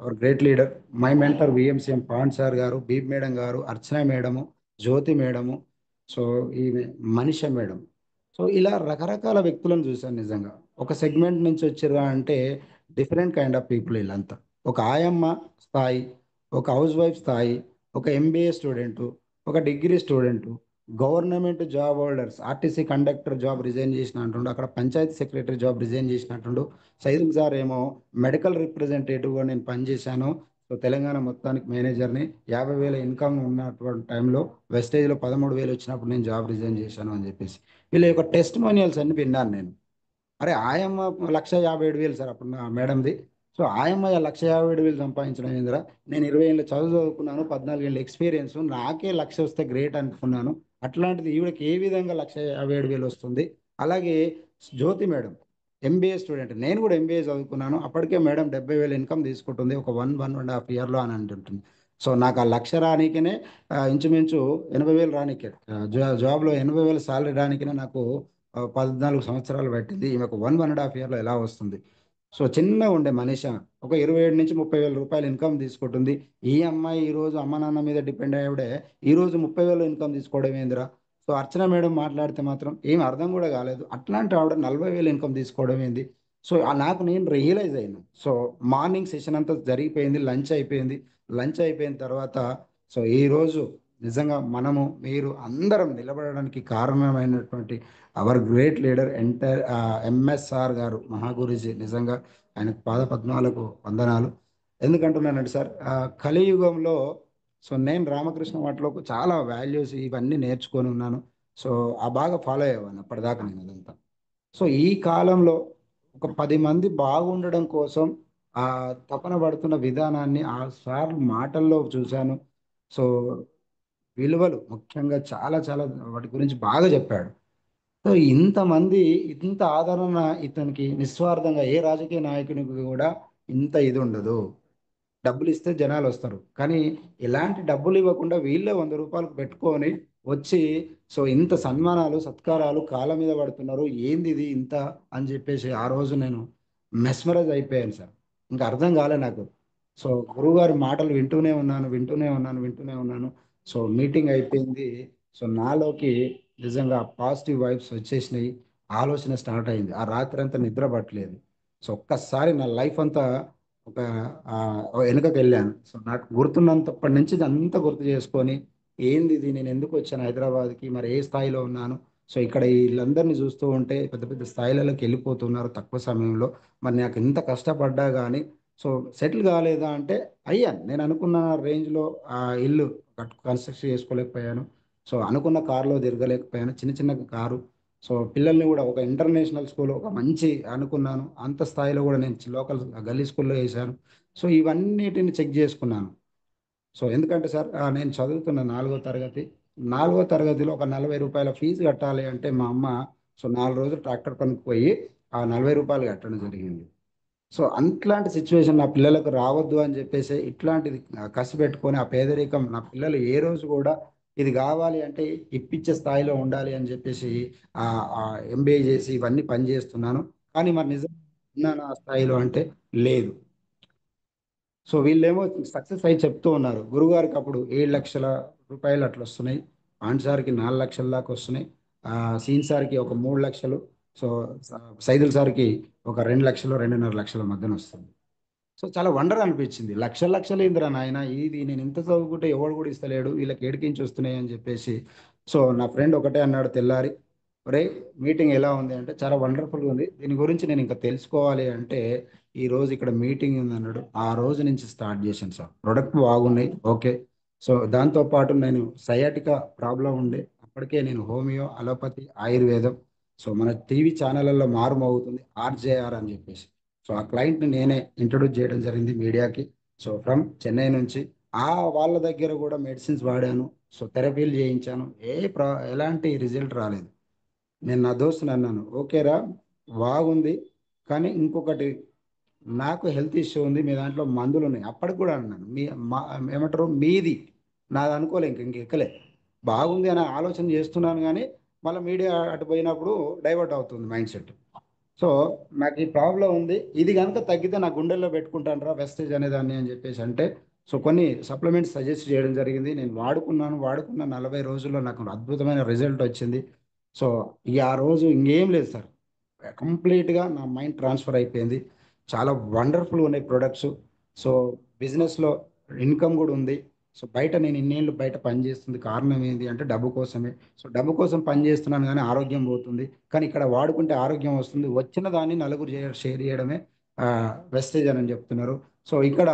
Speaker 2: our great leader, my mentor VMCM పాండ్ సార్ గారు, బీబ్ మేడం గారు, Archana madam, Jyothi madam, so ఈమె మనిష మేడం. సో ఇలా రకరకాల వ్యక్తులను చూశాను నిజంగా. ఒక సెగ్మెంట్ నుంచి వచ్చారా అంటే డిఫరెంట్ కైండ్ ఆఫ్ పీపుల్ వీళ్ళంతా. ఒక ఆయమ్మ స్థాయి, ఒక హౌస్ వైఫ్ స్థాయి, ఒక ఎంబీఏ స్టూడెంటు, ఒక degree student, government job holders, RTC conductor job resign చేసిన అంటుండు, అక్కడ పంచాయతీ సెక్రటరీ జాబ్ రిజైన్ చేసినట్టుండు. సైదుల్ సార్ ఏమో మెడికల్ రిప్రజెంటేటివ్గా నేను పనిచేశాను, సో తెలంగాణ మొత్తానికి మేనేజర్ని, 50,000 ఇన్కమ్ ఉన్నటువంటి టైంలో వెస్టేజ్లో 13,000 వచ్చినప్పుడు నేను జాబ్ రిజైన్ చేశాను అని చెప్పేసి వీళ్ళ యొక్క టెస్ట్ మోనియల్స్ అన్ని విన్నాను నేను. అరే ఆయమ్మ 1,57,000 సార్ అప్పుడు నా మేడంది. సో ఆయమ్మ 1,57,000 సంపాదించడం ఏందిరా, నేను 20 ఏళ్ళ చదువు చదువుకున్నాను, 14 ఏళ్ళ ఎక్స్పీరియన్స్, నాకే 1,00,000 వస్తే గ్రేట్ అనుకున్నాను. అట్లాంటిది ఈవిడకి ఏ విధంగా 1,57,000 వస్తుంది. అలాగే జ్యోతి మేడం ఎంబీఏ స్టూడెంట్, నేను కూడా ఎంబీఏ చదువుకున్నాను, అప్పటికే మేడం 70,000 ఇన్కమ్ తీసుకుంటుంది ఒక 1.5 ఇయర్లో అని అంటుంటుంది. సో నాకు ఆ 1,00,000 రానికనే ఇంచుమించు 80,000 రానికే జాబ్లో 80,000 శాలరీ రానికనే నాకు 14 సంవత్సరాలు పట్టింది. ఈమెకు 1.5 ఇయర్లో ఎలా వస్తుంది? సో చిన్నగా ఉండే మనిషి ఒక 27 నుంచి 30 వేల రూపాయలు ఇన్కమ్ తీసుకుంటుంది. ఈ అమ్మాయి ఈ రోజు అమ్మ నాన్న మీద డిపెండ్ అయ్యాడే ఈ రోజు 30,000 ఇన్కమ్ తీసుకోవడం ఏందిరా? సో అర్చన మేడం మాట్లాడితే మాత్రం ఏం అర్థం కూడా కాలేదు. అట్లాంటి ఆవిడ 40,000 ఇన్కమ్ తీసుకోవడం ఏంది? సో నాకు నేను రియలైజ్ అయ్యాను. సో మార్నింగ్ సెషన్ అంతా జరిగిపోయింది, లంచ్ అయిపోయింది. లంచ్ అయిపోయిన తర్వాత సో ఈ రోజు నిజంగా మనము మీరు అందరం నిలబడడానికి కారణమైనటువంటి hour great leader entire MSR గారు మహాగురుజీ, నిజంగా ఆయనకు పాద పద్మాలకు వందనాలు. ఎందుకంటున్నానంటే సార్ కలియుగంలో సో నేను రామకృష్ణ వాటిలో చాలా వాల్యూస్ ఇవన్నీ నేర్చుకొని ఉన్నాను. సో ఆ బాగా ఫాలో అయ్యేవాడిని అప్పటిదాకా నేను అదంతా. సో ఈ కాలంలో ఒక 10 మంది బాగుండడం కోసం ఆ తపన పడుతున్న విధానాన్ని ఆ సార్ మాటల్లో చూశాను. సో విలువలు ముఖ్యంగా చాలా చాలా వాటి గురించి బాగా చెప్పాడు. సో ఇంతమంది, ఇంత ఆదరణ ఇతనికి నిస్వార్థంగా ఏ రాజకీయ నాయకునికి కూడా ఇంత ఇది ఉండదు. డబ్బులు ఇస్తే జనాలు వస్తారు, కానీ ఇలాంటి డబ్బులు ఇవ్వకుండా వీళ్ళే 100 రూపాయలకు పెట్టుకొని వచ్చి సో ఇంత సన్మానాలు సత్కారాలు కాళ్ళ మీద పడుతున్నారు, ఏంది ఇది ఇంత అని చెప్పేసి ఆ రోజు నేను మెస్మరైజ్ అయిపోయాను సార్. ఇంకా అర్థం కాలే నాకు. సో గురువుగారి మాటలు వింటూనే ఉన్నాను, వింటూనే ఉన్నాను, వింటూనే ఉన్నాను. సో మీటింగ్ అయిపోయింది. సో నాలోకి నిజంగా పాజిటివ్ వైబ్స్ వచ్చేసినాయి. ఆలోచన స్టార్ట్ అయింది. ఆ రాత్రి అంతా నిద్ర పట్టలేదు. సో ఒక్కసారి నా లైఫ్ అంతా ఒక ఆ, వెనుకకి వెళ్ళాను. సో నాకు గుర్తున్నంతప్పటి నుంచి అంతా గుర్తు చేసుకొని ఏంది ఇది, నేను ఎందుకు వచ్చాను హైదరాబాద్కి, మరి ఏ స్థాయిలో ఉన్నాను. సో ఇక్కడ వీళ్ళందరినీ చూస్తూ ఉంటే పెద్ద పెద్ద స్థాయిలలోకి వెళ్ళిపోతున్నారు తక్కువ సమయంలో. మరి నాకు ఇంత కష్టపడ్డా కానీ సో సెటిల్ కాలేదా అంటే అయ్యాను. నేను అనుకున్న రేంజ్లో ఆ ఇల్లు కన్స్ట్రక్షన్ చేసుకోలేకపోయాను. సో అనుకున్న కారులో తిరగలేకపోయాను, చిన్న చిన్న కారు. సో పిల్లల్ని కూడా ఒక ఇంటర్నేషనల్ స్కూల్ ఒక మంచి అనుకున్నాను, అంత స్థాయిలో కూడా నేను లోకల్ గల్లీ స్కూల్లో వేశాను. సో ఇవన్నిటిని చెక్ చేసుకున్నాను. సో ఎందుకంటే సార్ నేను చదువుతున్న 4వ తరగతి. 4వ తరగతిలో ఒక 40 రూపాయల ఫీజు కట్టాలి అంటే మా అమ్మ సో 4 రోజులు ట్రాక్టర్ పనికి పోయి ఆ 40 రూపాయలు కట్టడం జరిగింది. సో అట్లాంటి సిచ్యువేషన్ నా పిల్లలకు రావద్దు అని చెప్పేసి ఇట్లాంటిది కసి పెట్టుకొని ఆ పేదరికం నా పిల్లలు ఏ రోజు కూడా ఇది కావాలి అంటే ఇప్పించే స్థాయిలో ఉండాలి అని చెప్పేసి ఆ ఎంబీఏ చేసి ఇవన్నీ పని చేస్తున్నాను. కానీ మరి నిజం ఉన్నాను ఆ స్థాయిలో అంటే లేదు. సో వీళ్ళేమో సక్సెస్ అయి చెప్తూ ఉన్నారు. గురుగారికి అప్పుడు 7 లక్షల రూపాయలు అట్లా వస్తున్నాయి, పాండ్ సార్కి 4 లక్షల దాకా వస్తున్నాయి, సీన్ సార్కి ఒక 3 లక్షలు, సో సైదుల్ సార్కి ఒక 2 లక్షలు 2.5 లక్షల మధ్యన వస్తుంది. సో చాలా వండర్ అనిపించింది. లక్షలు లక్షలు ఏందిరా నాయన, ఇది నేను ఇంత చదువుకుంటే ఎవడు కూడా ఇస్తలేడు, వీళ్ళకి ఏడికించి వస్తున్నాయి అని చెప్పేసి. సో నా ఫ్రెండ్ ఒకటే అన్నాడు తెల్లారి, ఒరే మీటింగ్ ఎలా ఉంది అంటే చాలా వండర్ఫుల్గా ఉంది, దీని గురించి నేను ఇంకా తెలుసుకోవాలి అంటే ఈ రోజు ఇక్కడ మీటింగ్ ఉంది అన్నాడు. ఆ రోజు నుంచి స్టార్ట్ చేశాను సార్. ప్రొడక్ట్ బాగున్నాయి, ఓకే. సో దాంతో పాటు నేను సయాటికా ప్రాబ్లం ఉండే, అప్పటికే నేను హోమియో అలోపతి ఆయుర్వేదం సో మన టీవీ ఛానళ్ళల్లో మారుమోగుతుంది ఆర్జేఆర్ అని చెప్పేసి. సో ఆ క్లయింట్ని నేనే ఇంట్రొడ్యూస్ చేయడం జరిగింది మీడియాకి. సో ఫ్రమ్ చెన్నై నుంచి ఆ వాళ్ళ దగ్గర కూడా మెడిసిన్స్ వాడాను. సో థెరపీలు చేయించాను, ఎలాంటి రిజల్ట్ రాలేదు. నేను నా దోస్తుని అన్నాను, ఓకేరా బాగుంది, కానీ ఇంకొకటి నాకు హెల్త్ ఇష్యూ ఉంది, మీ దాంట్లో మందులు ఉన్నాయి. అప్పటికి కూడా అన్నాను మీ ఏమంటారు మీది, నాది అనుకోలే, ఇంక ఎక్కలే. బాగుంది అనే ఆలోచన చేస్తున్నాను కానీ మళ్ళీ మీడియా అటు పోయినప్పుడు డైవర్ట్ అవుతుంది మైండ్ సెట్. సో నాకు ఈ ప్రాబ్లం ఉంది, ఇది కనుక తగ్గితే నా గుండెల్లో పెట్టుకుంటాను రా వెస్టేజ్ అనేదాన్ని అని చెప్పేసి అంటే సో కొన్ని సప్లిమెంట్స్ సజెస్ట్ చేయడం జరిగింది. నేను వాడుకున్నాను, వాడుకున్న 40 రోజుల్లో నాకు అద్భుతమైన రిజల్ట్ వచ్చింది. సో ఇక ఆ రోజు ఇంకేం లేదు సార్, కంప్లీట్గా నా మైండ్ ట్రాన్స్ఫర్ అయిపోయింది. చాలా వండర్ఫుల్గా ఉన్నాయి ప్రొడక్ట్స్. సో బిజినెస్లో ఇన్కమ్ కూడా ఉంది. సో బయట నేను ఇన్నేళ్ళు బయట పని చేస్తుంది కారణం ఏంటి అంటే డబ్బు కోసమే. సో డబ్బు కోసం పని చేస్తున్నాను కానీ ఆరోగ్యం పోతుంది. కానీ ఇక్కడ వాడుకుంటే ఆరోగ్యం వస్తుంది. వచ్చిన దాన్ని నలుగురు షేర్ చేయడమే వెస్టేజ్ అని చెప్తున్నారు. సో ఇక్కడ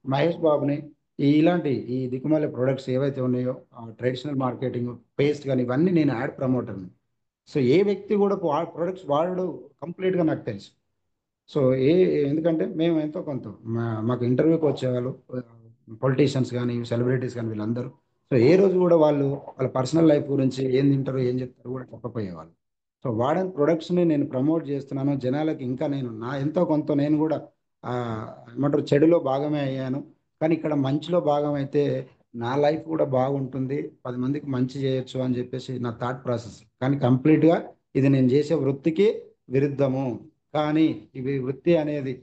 Speaker 2: మహేష్ బాబుని ఇలాంటి ఈ దిక్కుమాల ప్రొడక్ట్స్ ఏవైతే ఉన్నాయో ట్రెడిషనల్ మార్కెటింగ్, పేస్ట్ కానీ ఇవన్నీ నేను యాడ్ ప్రమోటర్ని. సో ఏ వ్యక్తి కూడా ప్రొడక్ట్స్ వాడడు కంప్లీట్గా నాకు తెలుసు. సో ఏ ఎందుకంటే మేము ఎంతో కొంత మాకు ఇంటర్వ్యూకి వచ్చేవాళ్ళు పొలిటీషియన్స్ కానీ సెలబ్రిటీస్ కానీ వీళ్ళందరూ. సో ఏ రోజు కూడా వాళ్ళు వాళ్ళ పర్సనల్ లైఫ్ గురించి ఏం తింటారు ఏం చెప్తారు కూడా చెప్పపోయేవాళ్ళు. సో వాడని ప్రొడక్ట్స్ని నేను ప్రమోట్ చేస్తున్నాను జనాలకి. ఇంకా నేను నా ఎంతో కొంత నేను కూడా ఆ, ఏమంటారు చెడులో భాగమే అయ్యాను. కానీ ఇక్కడ మంచిలో భాగం అయితే నా లైఫ్ కూడా బాగుంటుంది, 10 మందికి మంచి చేయొచ్చు అని చెప్పేసి నా థాట్ ప్రాసెస్. కానీ కంప్లీట్గా ఇది నేను చేసే వృత్తికి విరుద్ధము. కానీ ఇవి వృత్తి అనేది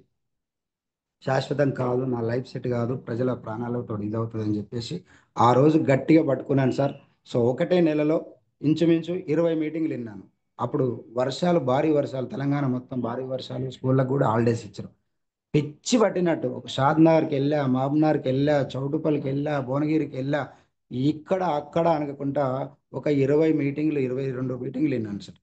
Speaker 2: శాశ్వతం కాదు, నా లైఫ్ సెట్ కాదు, ప్రజల ప్రాణాలతో ఇదవుతుంది అని చెప్పేసి ఆ రోజు గట్టిగా పట్టుకున్నాను సార్. సో ఒకటే నెలలో ఇంచుమించు 20 మీటింగ్లు విన్నాను. అప్పుడు వర్షాలు, భారీ వర్షాలు, తెలంగాణ మొత్తం భారీ వర్షాలు, స్కూళ్ళకు కూడా హాలిడేస్ ఇచ్చారు. పిచ్చి పట్టినట్టు ఒక షాద్నగర్కి వెళ్ళా, మహబూబ్నగర్కి వెళ్ళా, చౌటుపల్లికి వెళ్ళా, భువనగిరికి వెళ్ళా, ఇక్కడ అక్కడ అనకుండా ఒక 20 మీటింగ్లు, 22 మీటింగ్లు విన్నాను సార్.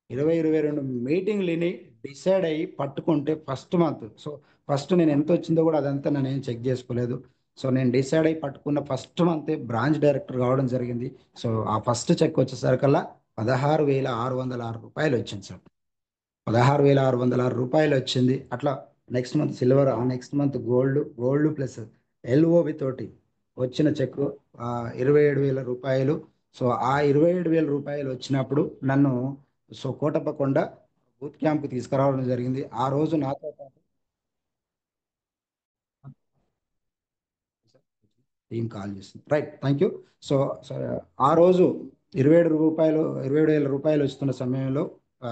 Speaker 2: 22 మీటింగ్లు విని డిసైడ్ అయ్యి పట్టుకుంటే ఫస్ట్ మంత్. సో ఫస్ట్ నేను ఎంత వచ్చిందో కూడా అదంతా నేను ఏం చెక్ చేసుకోలేదు. సో నేను డిసైడ్ అయ్యి పట్టుకున్న ఫస్ట్ మంతే బ్రాంచ్ డైరెక్టర్ కావడం జరిగింది. సో ఆ ఫస్ట్ చెక్ వచ్చేసరికల్లా 16,606 రూపాయలు వచ్చింది సార్. 16,606 రూపాయలు వచ్చింది. అట్లా నెక్స్ట్ మంత్ సిల్వర్, ఆ next month gold, gold plus LOB తోటి వచ్చిన చెక్ 27,000 రూపాయలు. సో ఆ 27,000 రూపాయలు వచ్చినప్పుడు నన్ను సో కోటప్పకొండ బూత్ క్యాంప్కి తీసుకురావడం జరిగింది. ఆ రోజు నాతో పాటు టీం కాల్ చేసింది. Right, thank you. So so ఆ రోజు 27 రూపాయలు, 27,000 రూపాయలు వస్తున్న సమయంలో ఆ,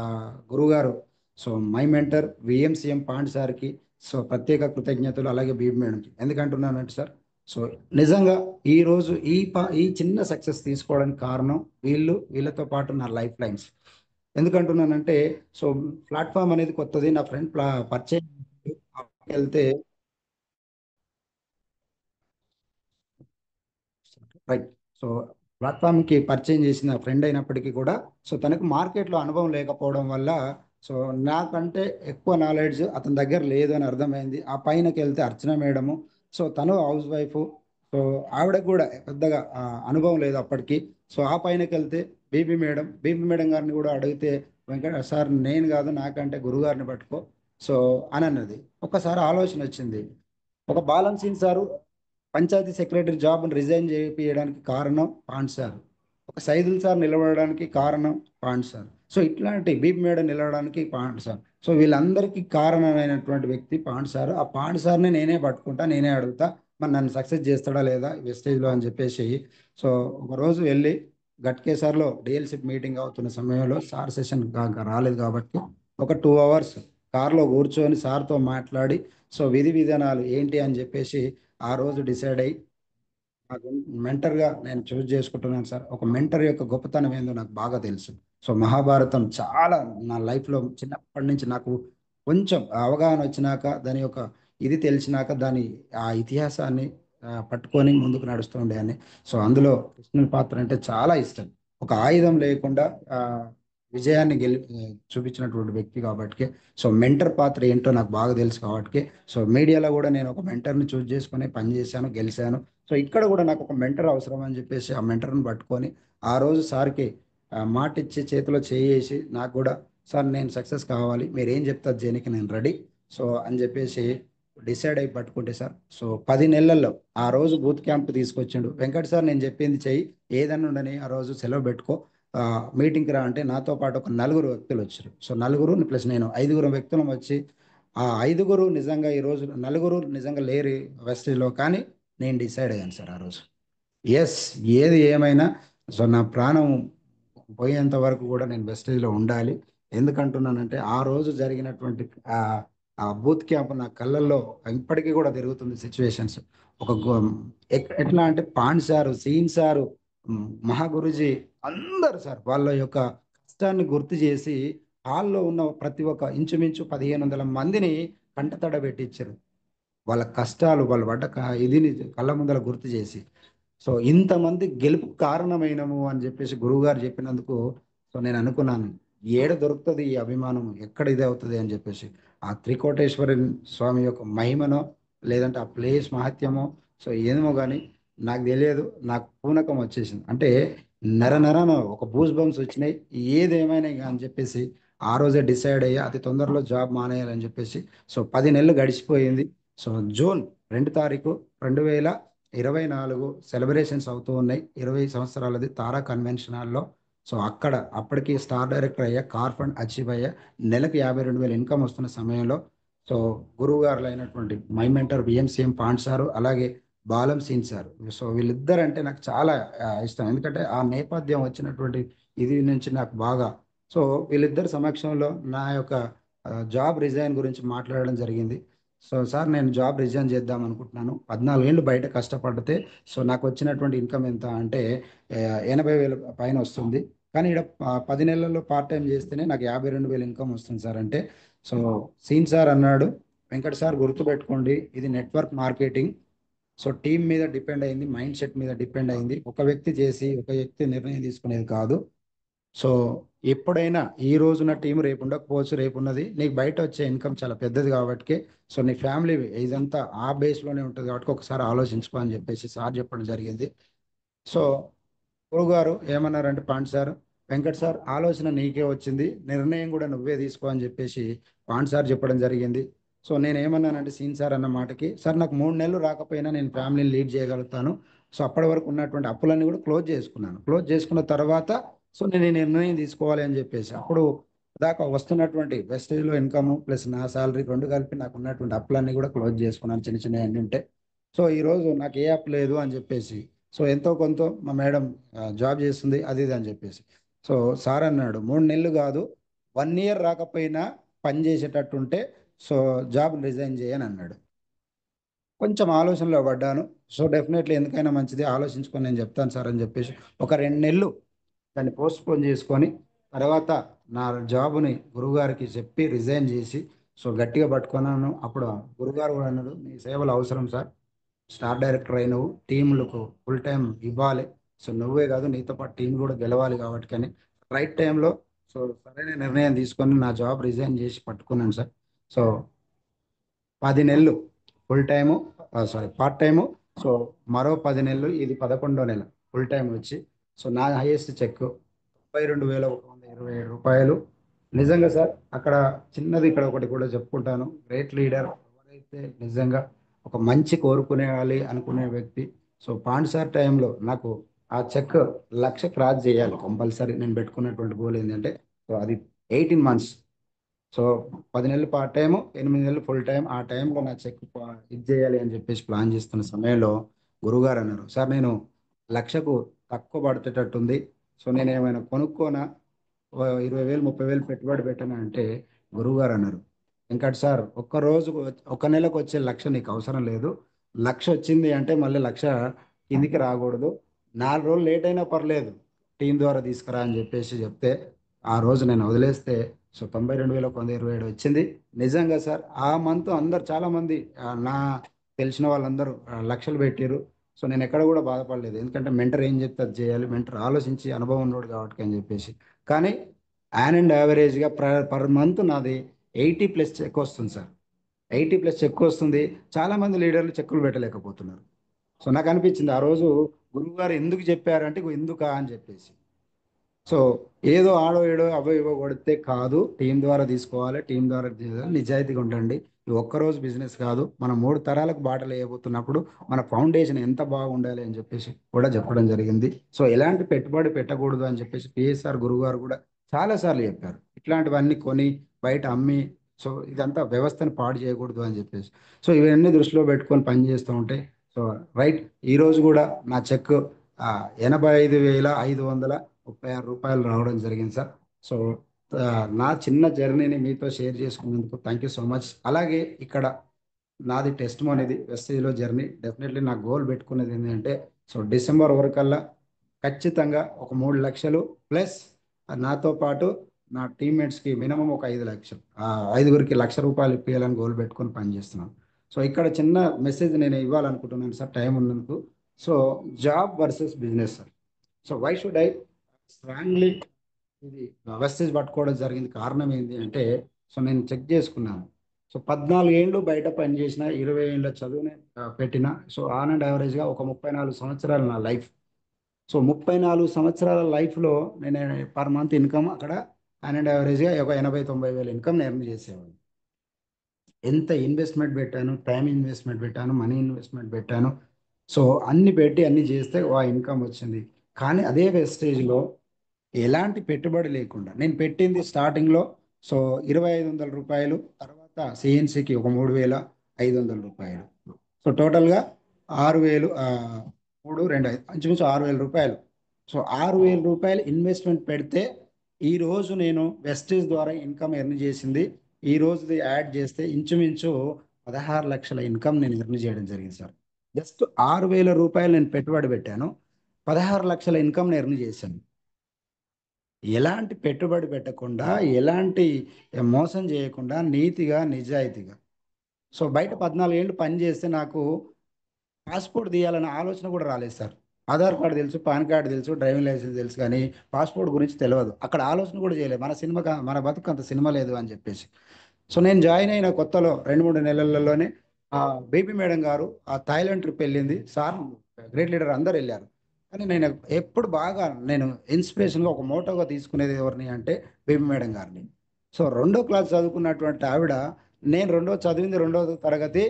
Speaker 2: గురుగారు, సో మై మెంటర్ విఎంసీఎం పాండ్ సార్కి సో ప్రత్యేక కృతజ్ఞతలు. అలాగే బీబీ మేడంకి. ఎందుకంటున్నానంటే సార్, సో నిజంగా ఈ రోజు ఈ చిన్న సక్సెస్ తీసుకోవడానికి కారణం వీళ్ళతో పాటు నా లైఫ్ లైన్స్. ఎందుకంటున్నానంటే, సో ప్లాట్ఫామ్ అనేది కొత్తది. నా ఫ్రెండ్ పరిచయం వెళ్తే రైట్. సో ప్లాట్ఫామ్కి పరిచయం చేసిన ఫ్రెండ్ అయినప్పటికీ కూడా సో తనకు మార్కెట్లో అనుభవం లేకపోవడం వల్ల సో నాకంటే ఎక్కువ నాలెడ్జ్ అతని దగ్గర లేదు అని అర్థమైంది. ఆ పైనకి వెళ్తే అర్చన మేడము, సో తను హౌస్ వైఫ్. సో ఆవిడకు కూడా పెద్దగా అనుభవం లేదు అప్పటికి. సో ఆ పైనకి వెళ్తే బీబీ మేడం గారిని కూడా అడిగితే, వెంకట సార్ నేను కాదు, నాకంటే గురుగారిని పట్టుకో సో అని అన్నది. ఒక్కసారి ఆలోచన వచ్చింది. ఒక బాలన్సింగ్ సారు పంచాయతీ సెక్రటరీ జాబ్ని రిజైన్ చేయించడానికి కారణం పాండ్ సార్. ఒక సైదుల్ సార్ నిలబడడానికి కారణం పాండ్ సార్. సో ఇట్లాంటి బీప్ మేడ నిలవడానికి పాండ్ సార్. సో వీళ్ళందరికీ కారణమైనటువంటి వ్యక్తి పాండ్ సార్. ఆ పాండ్ సార్ని నేనే పట్టుకుంటా, నేనే అడుగుతా, మరి నన్ను సక్సెస్ చేస్తాడా లేదా వెస్టేజ్లో అని చెప్పేసి. సో ఒక రోజు వెళ్ళి గట్కేసర్లో డిఎల్సిప్ మీటింగ్ అవుతున్న సమయంలో సార్ సెషన్ రాలేదు కాబట్టి ఒక 2 అవర్స్ కార్లో కూర్చొని సార్తో మాట్లాడి సో విధి విధానాలు ఏంటి అని చెప్పేసి ఆ రోజు డిసైడ్ అయ్యి నాకు మెంటర్గా నేను చూస్ చేసుకుంటున్నాను సార్. ఒక మెంటర్ యొక్క గొప్పతనం ఏందో నాకు బాగా తెలుసు. సో మహాభారతం చాలా నా లైఫ్లో చిన్నప్పటి నుంచి నాకు కొంచెం అవగాహన వచ్చినాక దాని యొక్క ఇది తెలిసినాక దాని ఆ ఇతిహాసాన్ని పట్టుకొని ముందుకు నడుస్తూ ఉండేయాన్ని. సో అందులో కృష్ణుని పాత్ర అంటే చాలా ఇష్టం. ఒక ఆయుధం లేకుండా ఆ విజయాన్ని చూపించినటువంటి వ్యక్తి కాబట్టి సో మెంటర్ పాత్ర ఏంటో నాకు బాగా తెలుసు కాబట్టి సో మీడియాలో కూడా నేను ఒక మెంటర్ని చూస్ చేసుకుని పనిచేశాను, గెలిచాను. సో ఇక్కడ కూడా నాకు ఒక మెంటర్ అవసరం అని చెప్పేసి ఆ మెంటర్ని పట్టుకొని ఆ రోజు సార్కి మాట ఇచ్చి చేతిలో చేసి నాకు కూడా సార్ నేను సక్సెస్ కావాలి, మీరు ఏం చెప్తారు చేయడానికి నేను రెడీ సో అని చెప్పేసి డిసైడ్ అయి పట్టుకుంటే సార్. సో 10 నెలల్లో ఆ రోజు బూత్ క్యాంప్ తీసుకొచ్చిండు. వెంకట్ సార్ నేను చెప్పింది చెయ్యి, ఏదన్నా ఉండని ఆ రోజు సెలవు పెట్టుకో, మీటింగ్కి రా అంటే నాతో పాటు ఒక 4 వ్యక్తులు వచ్చారు. సో నలుగురు ప్లస్ నేను 5 వ్యక్తులం వచ్చి ఆ 5 నిజంగా ఈరోజు 4 నిజంగా లేరు వెస్టేజ్లో. కానీ నేను డిసైడ్ అయ్యాను సార్ ఆ రోజు. ఎస్, ఏది ఏమైనా సో నా ప్రాణం పోయేంత వరకు కూడా నేను వెస్టేజ్లో ఉండాలి. ఎందుకంటున్నానంటే ఆ రోజు జరిగినటువంటి ఆ ఆ బూత్ క్యాంప్ నా కళ్ళల్లో ఇప్పటికీ కూడా తిరుగుతుంది సిచ్యువేషన్స్. ఒక ఎట్లా అంటే pond sir, scene sir, Mahaguruji అందరు సార్ వాళ్ళ యొక్క కష్టాన్ని గుర్తు చేసి హాల్లో ఉన్న ప్రతి ఒక్క ఇంచుమించు 1,500 మందిని కంటతడ పెట్టించారు. వాళ్ళ కష్టాలు వాళ్ళు పడ్డ ఇదిని కళ్ళ ముందర గుర్తు చేసి సో ఇంతమంది గెలుపు కారణమైనము అని చెప్పేసి గురువుగారు చెప్పినందుకు సో నేను అనుకున్నాను, ఏడ దొరుకుతుంది ఈ అభిమానం, ఎక్కడ ఇది అవుతుంది అని చెప్పేసి. ఆ త్రికోటేశ్వరి స్వామి యొక్క మహిమనో లేదంటే ఆ ప్లేస్ మహత్యమో సో ఏమో కానీ నాకు తెలియదు, నాకు పూనకం వచ్చేసింది. అంటే నర నరన ఒక బూస్ బంప్స్ వచ్చినాయి. ఏదేమైనా ఇక అని చెప్పేసి ఆ రోజే డిసైడ్ అయ్యా అతి తొందరలో జాబ్ మానేయాలని చెప్పేసి. సో 10 నెలలు గడిచిపోయింది. సో జూన్ 2 తారీఖు 2024 సెలబ్రేషన్స్ అవుతూ ఉన్నాయి. 20 సంవత్సరాలది తారా కన్వెన్షన్ హాల్లో. సో అక్కడ అప్పటికి స్టార్ డైరెక్టర్ అయ్యా, కార్ ఫండ్ అచీవ్ అయ్యా, నెలకు 52,000 ఇన్కమ్ వస్తున్న సమయంలో సో గురువు గారులు అయినటువంటి మై మెంటర్ బిఎంసిఎం పాండ్ సారు, అలాగే బాలం సీన్ సార్. సో వీళ్ళిద్దరు అంటే నాకు చాలా ఇష్టం. ఎందుకంటే ఆ నేపథ్యం వచ్చినటువంటి ఇది నుంచి నాకు బాగా. సో వీళ్ళిద్దరి సమక్షంలో నా యొక్క జాబ్ రిజైన్ గురించి మాట్లాడడం జరిగింది. సో సార్ నేను జాబ్ రిజైన్ చేద్దాం అనుకుంటున్నాను. 14 ఏళ్ళు బయట కష్టపడితే సో నాకు వచ్చినటువంటి ఇన్కమ్ ఎంత అంటే 80,000 పైన వస్తుంది. కానీ ఇక్కడ 10 నెలల్లో పార్ట్ టైం చేస్తేనే నాకు 52,000 ఇన్కమ్ వస్తుంది సార్ అంటే. సో సీన్ సార్ అన్నాడు, వెంకట్ సార్ గుర్తుపెట్టుకోండి, ఇది నెట్వర్క్ మార్కెటింగ్. సో టీం మీద డిపెండ్ అయింది, మైండ్ సెట్ మీద డిపెండ్ అయింది. ఒక వ్యక్తి చేసి ఒక వ్యక్తి నిర్ణయం తీసుకునేది కాదు. సో ఎప్పుడైనా ఈ రోజున టీం రేపు ఉండకపోవచ్చు, రేపు ఉన్నది నీకు బయట వచ్చే ఇన్కమ్ చాలా పెద్దది కాబట్టి సో నీ ఫ్యామిలీ ఇదంతా ఆ బేస్లోనే ఉంటుంది కాబట్టి ఒకసారి ఆలోచించుకో అని చెప్పేసి సార్ చెప్పడం జరిగింది. సో గురువు గారు ఏమన్నారంటే, పాండ్ సార్, వెంకట్ సార్ ఆలోచన నీకే వచ్చింది, నిర్ణయం కూడా నువ్వే తీసుకో అని చెప్పేసి పాండ్ సార్ చెప్పడం జరిగింది. సో నేను ఏమన్నానంటే సీన్ సార్ అన్న మాటకి, సార్ నాకు 3 నెలలు రాకపోయినా నేను ఫ్యామిలీని లీడ్ చేయగలుగుతాను. సో అప్పటి వరకు ఉన్నటువంటి అప్పులన్నీ కూడా క్లోజ్ చేసుకున్నాను. క్లోజ్ చేసుకున్న తర్వాత సో నేను ఈ నిర్ణయం తీసుకోవాలి అని చెప్పేసి అప్పుడు దాకా వస్తున్నటువంటి వెస్టేజ్లో ఇన్కమ్ ప్లస్ నా శాలరీ రెండు కలిపి నాకు ఉన్నటువంటి అప్పులన్నీ కూడా క్లోజ్ చేసుకున్నాను, చిన్న చిన్న అన్ని ఉంటే. సో ఈరోజు నాకు ఏ అప్పు లేదు అని చెప్పేసి. సో ఎంతో కొంత మా మేడం జాబ్ చేస్తుంది అది ఇది అని చెప్పేసి. సో సార్ అన్నాడు 3 నెలలు కాదు, 1 ఇయర్ రాకపోయినా పని చేసేటట్టుంటే సో జాబ్ రిజైన్ చేయని అన్నాడు. కొంచెం ఆలోచనలో పడ్డాను. సో డెఫినెట్లీ ఎందుకైనా మంచిది ఆలోచించుకొని నేను చెప్తాను సార్ అని చెప్పేసి ఒక 2 నెలలు దాన్ని పోస్ట్పోన్ చేసుకొని తర్వాత నా జాబ్ని గురువుగారికి చెప్పి రిజైన్ చేసి సో గట్టిగా పట్టుకున్నాను. అప్పుడు గురుగారు కూడా అన్నాడు, నీ సేవలు అవసరం సార్, స్టార్ డైరెక్టర్ అయినవు, టీంలకు ఫుల్ టైం ఇవ్వాలి. సో నువ్వే కాదు నీతో పాటు టీం కూడా గెలవాలి కాబట్టి కానీ రైట్ టైంలో సో సరైన నిర్ణయం తీసుకొని నా జాబ్ రిజైన్ చేసి పట్టుకున్నాను సార్. సో 10 నెలలు full time, sorry part time. So మరో 10 నెలలు, ఇది 11వ నెల ఫుల్ టైం వచ్చి. సో నా హైయెస్ట్ చెక్ 32,127 రూపాయలు. నిజంగా సార్ అక్కడ చిన్నది ఇక్కడ ఒకటి కూడా చెప్పుకుంటాను. గ్రేట్ లీడర్ ఎవరైతే నిజంగా ఒక మంచి కోరుకునేవాలి అనుకునే వ్యక్తి. సో పాండ్ సార్ టైంలో నాకు ఆ చెక్ 1,00,000 క్రాస్ చేయాలి కంపల్సరీ. నేను పెట్టుకున్నటువంటి గోల్ ఏంటంటే సో అది 18 మంత్స్. సో 10 నెలలు పార్ట్ టైము, 8 నెలలు ఫుల్ టైం. ఆ టైంలో నా చెక్ ఇది చేయాలి అని చెప్పేసి ప్లాన్ చేస్తున్న సమయంలో గురుగారు అన్నారు, సార్ నేను 1,00,000కు తక్కువ పడుతేటట్టుంది. సో నేను ఏమైనా కొనుక్కోనా, 20,000 30,000 పెట్టుబడి పెట్టాను అంటే గురువుగారు అన్నారు, వెంకట్ సార్ ఒక్క రోజుకు ఒక నెలకు వచ్చే 1,00,000 నీకు అవసరం లేదు. 1,00,000 వచ్చింది అంటే మళ్ళీ 1,00,000 కిందికి రాకూడదు. 4 రోజులు లేట్ అయినా పర్లేదు, టీం ద్వారా తీసుకురా అని చెప్పేసి చెప్తే ఆ రోజు నేను వదిలేస్తే సో 92,127 వచ్చింది. నిజంగా సార్ ఆ మంత్ అందరు చాలా మంది నా తెలిసిన వాళ్ళందరూ లక్షలు పెట్టారు. సో నేను ఎక్కడ కూడా బాధపడలేదు, ఎందుకంటే మెంటర్ ఏం చెప్తే అది చేయాలి, మెంటర్ ఆలోచించి అనుభవం ఉన్నాడు కాబట్టి అని చెప్పేసి. కానీ యాన్ అండ్ యావరేజ్గా పర్ మంత్ నాది 80+ చెక్ వస్తుంది సార్. 80+ చెక్ వస్తుంది. చాలా మంది లీడర్లు చెక్కులు పెట్టలేకపోతున్నారు. సో నాకు అనిపించింది ఆ రోజు గురువు గారు ఎందుకు చెప్పారంటే ఇగో ఎందుకా అని చెప్పేసి. సో ఏదో ఆడో ఏడో అవో ఇవో కొడితే కాదు, టీం ద్వారా తీసుకోవాలి, టీం ద్వారా తీసుకోవాలి, నిజాయితీగా ఉండండి. ఇది ఒక్కరోజు బిజినెస్ కాదు, మన 3 తరాలకు బాటలు వేయబోతున్నప్పుడు మన ఫౌండేషన్ ఎంత బాగుండాలి అని చెప్పేసి కూడా చెప్పడం జరిగింది. సో ఎలాంటి పెట్టుబడి పెట్టకూడదు అని చెప్పేసి పిఎస్ఆర్ గురువు గారు కూడా చాలా సార్లు చెప్పారు, ఇట్లాంటివన్నీ కొని బయట అమ్మి సో ఇదంతా వ్యవస్థను పాడు చేయకూడదు అని చెప్పేసి. సో ఇవన్నీ దృష్టిలో పెట్టుకొని పని చేస్తూ ఉంటే సో రైట్ ఈ రోజు కూడా నా చెక్ 85,536 రూపాయలు రావడం జరిగింది సార్. సో ఆ, నా చిన్న జర్నీని మీతో షేర్ చేసుకున్నందుకు థ్యాంక్ యూ సో మచ్. అలాగే ఇక్కడ నాది టెస్ట్ అనేది వెస్టేజ్లో జర్నీ. డెఫినెట్లీ నా గోల్ పెట్టుకున్నది ఏంటంటే సో డిసెంబర్ వరకల్లా ఖచ్చితంగా ఒక 3 లక్షలు ప్లస్ నాతో పాటు నా టీమ్మేట్స్కి మినిమం ఒక 5 లక్షలు, ఐదుగురికి 1,00,000 రూపాయలు ఇప్పించాలని గోల్ పెట్టుకొని పనిచేస్తున్నాను. సో ఇక్కడ చిన్న మెసేజ్ నేను ఇవ్వాలనుకుంటున్నాను సార్ టైం ఉన్నందుకు. So job versus business sir. So why should I strongly ఇది వెస్టేజ్ పట్టుకోవడం జరిగింది. కారణం ఏంటి అంటే, సో నేను చెక్ చేసుకున్నాను. సో 14 ఏళ్ళు బయట పనిచేసిన, 20 ఏళ్ళ చదువుని పెట్టిన, సో ఆన్ అండ్ యావరేజ్గా ఒక 34 సంవత్సరాలు నా లైఫ్. సో 34 సంవత్సరాల లైఫ్లో నేను పర్ మంత్ ఇన్కమ్ అక్కడ ఆన్ అండ్ యావరేజ్గా ఒక 80-90 వేల ఇన్కమ్ ఎర్న్ చేసేవాడిని. ఎంత ఇన్వెస్ట్మెంట్ పెట్టాను, టైం ఇన్వెస్ట్మెంట్ పెట్టాను, మనీ ఇన్వెస్ట్మెంట్ పెట్టాను. సో అన్ని పెట్టి అన్ని చేస్తే ఆ ఇన్కమ్ వచ్చింది. కానీ అదే వెస్టేజ్లో ఎలాంటి పెట్టుబడి లేకుండా నేను పెట్టింది స్టార్టింగ్లో సో 2,500 రూపాయలు, తర్వాత సిఎన్సికి ఒక 3,500 రూపాయలు. సో టోటల్గా 6,000, 3, 2, 5 ఇంచుమించు 6,000 రూపాయలు. సో 6,000 రూపాయలు ఇన్వెస్ట్మెంట్ పెడితే ఈ రోజు నేను వెస్టేజ్ ద్వారా ఇన్కమ్ ఎర్న్ చేసింది, ఈ రోజు యాడ్ చేస్తే ఇంచుమించు 16 లక్షల ఇన్కమ్ నేను ఎర్న్ చేయడం జరిగింది సార్. జస్ట్ 6,000 రూపాయలు నేను పెట్టుబడి పెట్టాను, 16 లక్షల ఇన్కమ్ ఎర్న్ చేశాను. ఎలాంటి పెట్టుబడి పెట్టకుండా, ఎలాంటి మోసం చేయకుండా, నీతిగా నిజాయితీగా. సో బయట 14 ఏళ్ళు పని చేస్తే నాకు పాస్పోర్ట్ తీయాలనే ఆలోచన కూడా రాలేదు సార్. ఆధార్ కార్డు తెలుసు, పాన్ కార్డు తెలుసు, డ్రైవింగ్ లైసెన్స్ తెలుసు, కానీ పాస్పోర్ట్ గురించి తెలియదు. అక్కడ ఆలోచన కూడా చేయలేదు, మన సినిమా మన బతుకు అంత సినిమా లేదు అని చెప్పేసి. సో నేను జాయిన్ అయిన కొత్తలో 2-3 నెలలలోనే బేబీ మేడం గారు ఆ థాయిలాండ్ ట్రిప్ వెళ్ళింది సార్, గ్రేట్ లీడర్ అందరు వెళ్ళారు. కానీ నేను ఎప్పుడు బాగా నేను ఇన్స్పిరేషన్గా ఒక మోటోగా తీసుకునేది ఎవరిని అంటే బేబీ మేడం గారిని. సో 2వ క్లాస్ చదువుకున్నటువంటి ఆవిడ, నేను చదివింది 2వ తరగతి,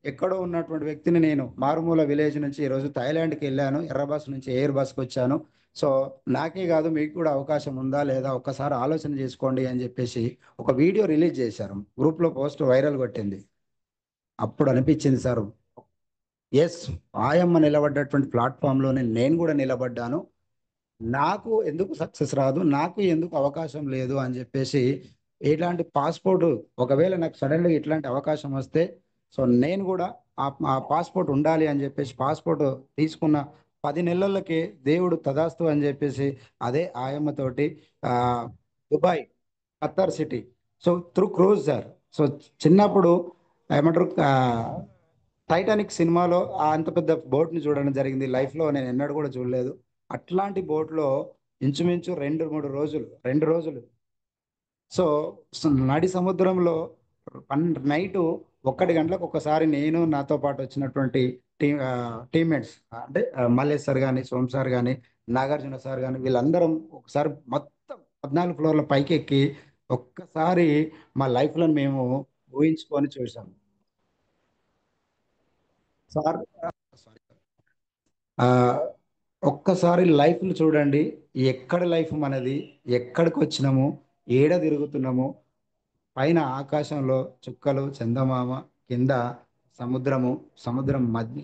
Speaker 2: ఎక్కడో ఉన్నటువంటి వ్యక్తిని నేను మారుమూల విలేజ్ నుంచి ఈరోజు థాయిలాండ్కి వెళ్ళాను, ఎర్ర బస్ నుంచి ఎయిర్ బస్కి వచ్చాను. సో నాకే కాదు మీకు కూడా అవకాశం ఉందా లేదా ఒక్కసారి ఆలోచన చేసుకోండి అని చెప్పేసి ఒక వీడియో రిలీజ్ చేశారు, గ్రూప్లో పోస్ట్ వైరల్ కొట్టింది. అప్పుడు అనిపించింది సార్, ఎస్, ఆయమ్మ నిలబడ్డటువంటి ప్లాట్ఫామ్లోనే నేను కూడా నిలబడ్డాను. నాకు ఎందుకు సక్సెస్ రాదు, నాకు ఎందుకు అవకాశం లేదు అని చెప్పేసి, ఇలాంటి పాస్పోర్ట్ ఒకవేళ నాకు సడన్గా ఇట్లాంటి అవకాశం వస్తే, సో నేను కూడా ఆ పాస్పోర్ట్ ఉండాలి అని చెప్పేసి పాస్పోర్ట్ తీసుకున్న 10 నెలలకి దేవుడు తదాస్తు అని చెప్పేసి అదే ఆయమ్మతోటి ఆ, Dubai, Khattar city, so through cruise sir. So చిన్నప్పుడు ఏమంటారు, టైటానిక్ సినిమాలో అంత పెద్ద బోట్ని చూడడం జరిగింది, లైఫ్లో నేను ఎన్నడూ కూడా చూడలేదు. అట్లాంటి బోట్లో ఇంచుమించు 2-3 రోజులు సో నడి సముద్రంలో నైటు 1 గంటలకు ఒకసారి నేను నాతో పాటు వచ్చినటువంటి టీమ్మేట్స్ అంటే మల్లేష్ సార్ కానీ, సోమ్ సార్ కానీ, నాగార్జున సార్ కానీ, వీళ్ళందరం ఒకసారి మొత్తం 14 ఫ్లోర్ల పైకి ఎక్కి ఒక్కసారి మా లైఫ్లో మేము ఊహించుకొని చూసాము సార్. ఆ, ఒక్కసారి లైఫ్లు చూడండి, ఎక్కడ లైఫ్ మనది, ఎక్కడికి వచ్చినాము, ఏడ తిరుగుతున్నాము. పైన ఆకాశంలో చుక్కలు, చందమామ, కింద సముద్రము, సముద్రం మధ్య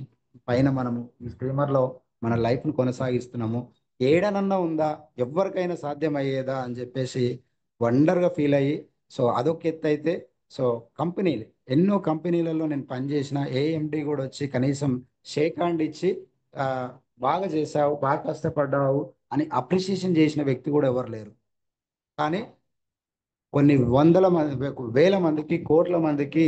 Speaker 2: పైన మనము ఈ స్టీమర్లో మన లైఫ్ను కొనసాగిస్తున్నాము. ఏడనన్నా ఉందా, ఎవరికైనా సాధ్యమయ్యేదా అని చెప్పేసి వండర్గా ఫీల్ అయ్యి, సో అదొక ఎత్తు అయితే, సో కంపెనీలు, ఎన్నో కంపెనీలలో నేను పనిచేసిన ఏఎండి కూడా వచ్చి కనీసం షేక్ హ్యాండ్ ఇచ్చి ఆ, బాగా చేసావు, బాగా కష్టపడ్డావు అని అప్రిషియేషన్ చేసిన వ్యక్తి కూడా ఎవరు లేరు. కానీ కొన్ని వందల మంది, వేల మందికి, కోట్ల మందికి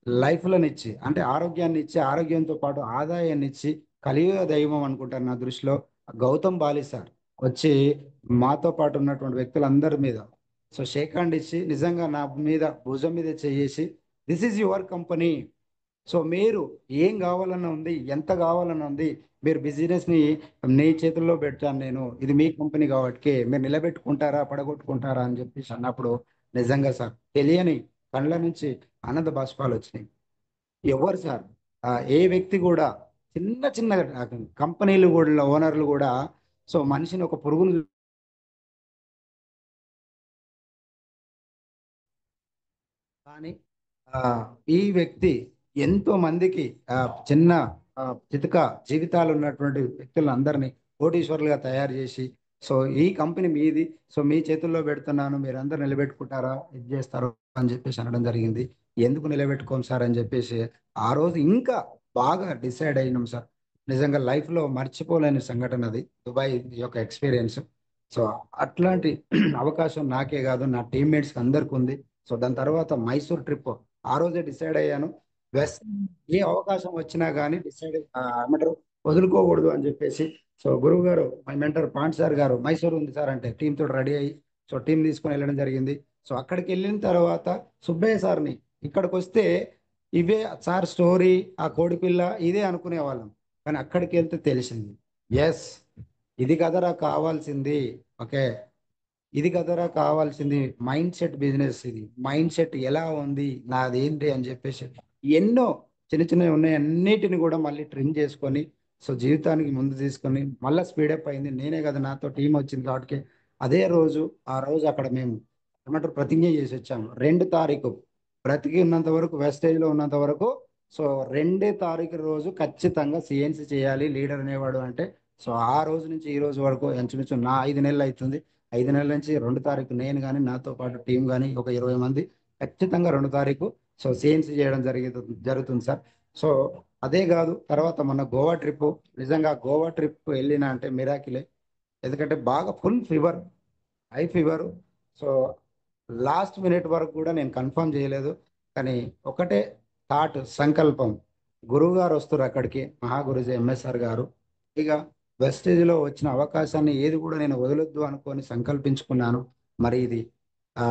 Speaker 2: లైఫ్లను ఇచ్చి, అంటే ఆరోగ్యాన్ని ఇచ్చి, ఆరోగ్యంతో పాటు ఆదాయాన్ని ఇచ్చి, కలియుగ దైవం అనుకుంటారు నా దృష్టిలో గౌతమ్ బాలి సార్ వచ్చి మాతో పాటు ఉన్నటువంటి వ్యక్తులందరి మీద సో షేక్ హ్యాండ్ ఇచ్చి, నిజంగా నా మీద భుజం మీద చేసి, this is your company, so మీరు ఏం కావాలన్నా ఉంది, ఎంత కావాలన్నా ఉంది, మీరు బిజినెస్ని నీ చేతుల్లో పెట్టాను నేను, ఇది మీ కంపెనీ కాబట్టి మీరు నిలబెట్టుకుంటారా పడగొట్టుకుంటారా అని చెప్పేసి అన్నప్పుడు నిజంగా సార్ తెలియని కళ్ళ నుంచి ఆనంద బాష్పాలు వచ్చినాయి. ఎవరు సార్ ఏ వ్యక్తి కూడా, చిన్న చిన్న కంపెనీలు కూడా, ఓనర్లు కూడా సో మనిషిని ఒక పురుగును కానీ ఆ, ఈ వ్యక్తి ఎంతో మందికి ఆ, చిన్న ఆ, చితక జీవితాలు ఉన్నటువంటి వ్యక్తులందరినీ కోటీశ్వరులుగా తయారు చేసి, సో ఈ కంపెనీ మీది, సో మీ చేతుల్లో పెడుతున్నాను, మీరు అందరు నిలబెట్టుకుంటారా, ఇది చేస్తారు అని చెప్పేసి అనడం జరిగింది. ఎందుకు నిలబెట్టుకోం సార్ అని చెప్పేసి ఆ రోజు ఇంకా బాగా డిసైడ్ అయినాం సార్. నిజంగా లైఫ్లో మర్చిపోలేని సంఘటన అది, దుబాయ్ యొక్క ఎక్స్పీరియన్స్. సో అట్లాంటి అవకాశం నాకే కాదు, నా టీమ్మేట్స్ అందరికి ఉంది. సో దాని తర్వాత మైసూర్ ట్రిప్ ఆ రోజే డిసైడ్ అయ్యాను. వెస్ట్ ఏ అవకాశం వచ్చినా కానీ డిసైడ్ ఏమంటారు, వదులుకోకూడదు అని చెప్పేసి సో గురువు గారు మై మెంటర్ పాండ్ సార్ గారు మైసూర్ ఉంది సార్ అంటే టీం తోటి రెడీ అయ్యి సో టీం తీసుకొని వెళ్ళడం జరిగింది. సో అక్కడికి వెళ్ళిన తర్వాత సుబ్బయ్య సార్ని ఇక్కడికి వస్తే ఇవే సార్ స్టోరీ ఆ కోడిపిల్ల ఇదే అనుకునే వాళ్ళం. కానీ అక్కడికి వెళ్తే తెలిసింది ఎస్ ఇది కదరా కావాల్సింది. ఓకే, ఇది కదరా కావాల్సింది. మైండ్ సెట్ బిజినెస్, ఇది మైండ్ సెట్ ఎలా ఉంది నాది ఏంటి అని చెప్పేసి ఎన్నో చిన్న చిన్నవి ఉన్నాయి, అన్నిటిని కూడా మళ్ళీ ట్రిమ్ చేసుకొని సో జీవితానికి ముందు తీసుకొని మళ్ళీ స్పీడప్ అయింది. నేనే కదా నాతో టీం వచ్చింది కాబట్టి అదే రోజు ఆ రోజు అక్కడ మేము ఏమంటారు ప్రతిజ్ఞ చేసి వచ్చాము. 2 తారీఖు బ్రతికి ఉన్నంత వరకు వెస్టేజ్ లో ఉన్నంత వరకు సో 2 తారీఖు రోజు ఖచ్చితంగా సిఎన్సి చేయాలి లీడర్ అనేవాడు అంటే. సో ఆ రోజు నుంచి ఈ రోజు వరకు ఇంచుమించు నా 5 నెలలు అవుతుంది. 5 నెలల నుంచి 2 తారీఖు నేను కానీ నాతో పాటు టీం కానీ ఒక 20 మంది ఖచ్చితంగా 2 తారీఖు సో సిఎన్సి చేయడం జరుగుతుంది సార్. సో అదే కాదు తర్వాత మన గోవా ట్రిప్, నిజంగా గోవా ట్రిప్ వెళ్ళిన అంటే మిరాకిలే. ఎందుకంటే బాగా full fever, high fever. So last minute వరకు కూడా నేను కన్ఫర్మ్ చేయలేదు. కానీ ఒకటే థాట్ సంకల్పం, గురువు గారు వస్తారు అక్కడికి, మహాగురుజీ ఎంఎస్ఆర్ గారు. ఇక వెస్టేజ్లో వచ్చిన అవకాశాన్ని ఏది కూడా నేను వదలొద్దు అనుకొని సంకల్పించుకున్నాను. మరి ఇది ఆ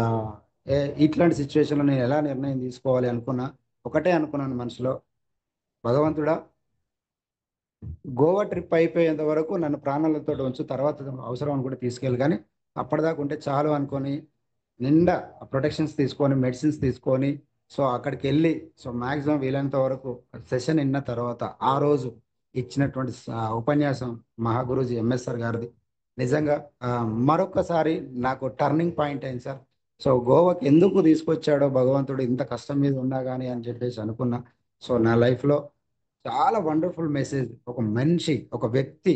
Speaker 2: ఇట్లాంటి సిచ్యువేషన్లో నేను ఎలా నిర్ణయం తీసుకోవాలి అనుకున్నా. ఒకటే అనుకున్నాను మనసులో, భగవంతుడా గోవా ట్రిప్ అయిపోయేంత వరకు నన్ను ప్రాణాలతో ఉంచు, తర్వాత అవసరం అని కూడా తీసుకెళ్ళి, కానీ అప్పటిదాకా ఉంటే చాలు అనుకొని నిండా ప్రొటెక్షన్స్ తీసుకొని మెడిసిన్స్ తీసుకొని సో అక్కడికి వెళ్ళి సో మాక్సిమం వీలైనంత వరకు సెషన్ విన్న తర్వాత ఆ రోజు ఇచ్చినటువంటి ఉపన్యాసం మహాగురూజీ ఎంఎస్ఆర్ గారిది నిజంగా ఆ, మరొక్కసారి నాకు టర్నింగ్ పాయింట్ అయింది సార్. సో గోవాకి ఎందుకు తీసుకొచ్చాడో భగవంతుడు ఇంత కష్టం మీద ఉన్నా కానీ అని చెప్పేసి అనుకున్నా. సో నా లైఫ్లో చాలా వండర్ఫుల్ మెసేజ్, ఒక మనిషి ఒక వ్యక్తి.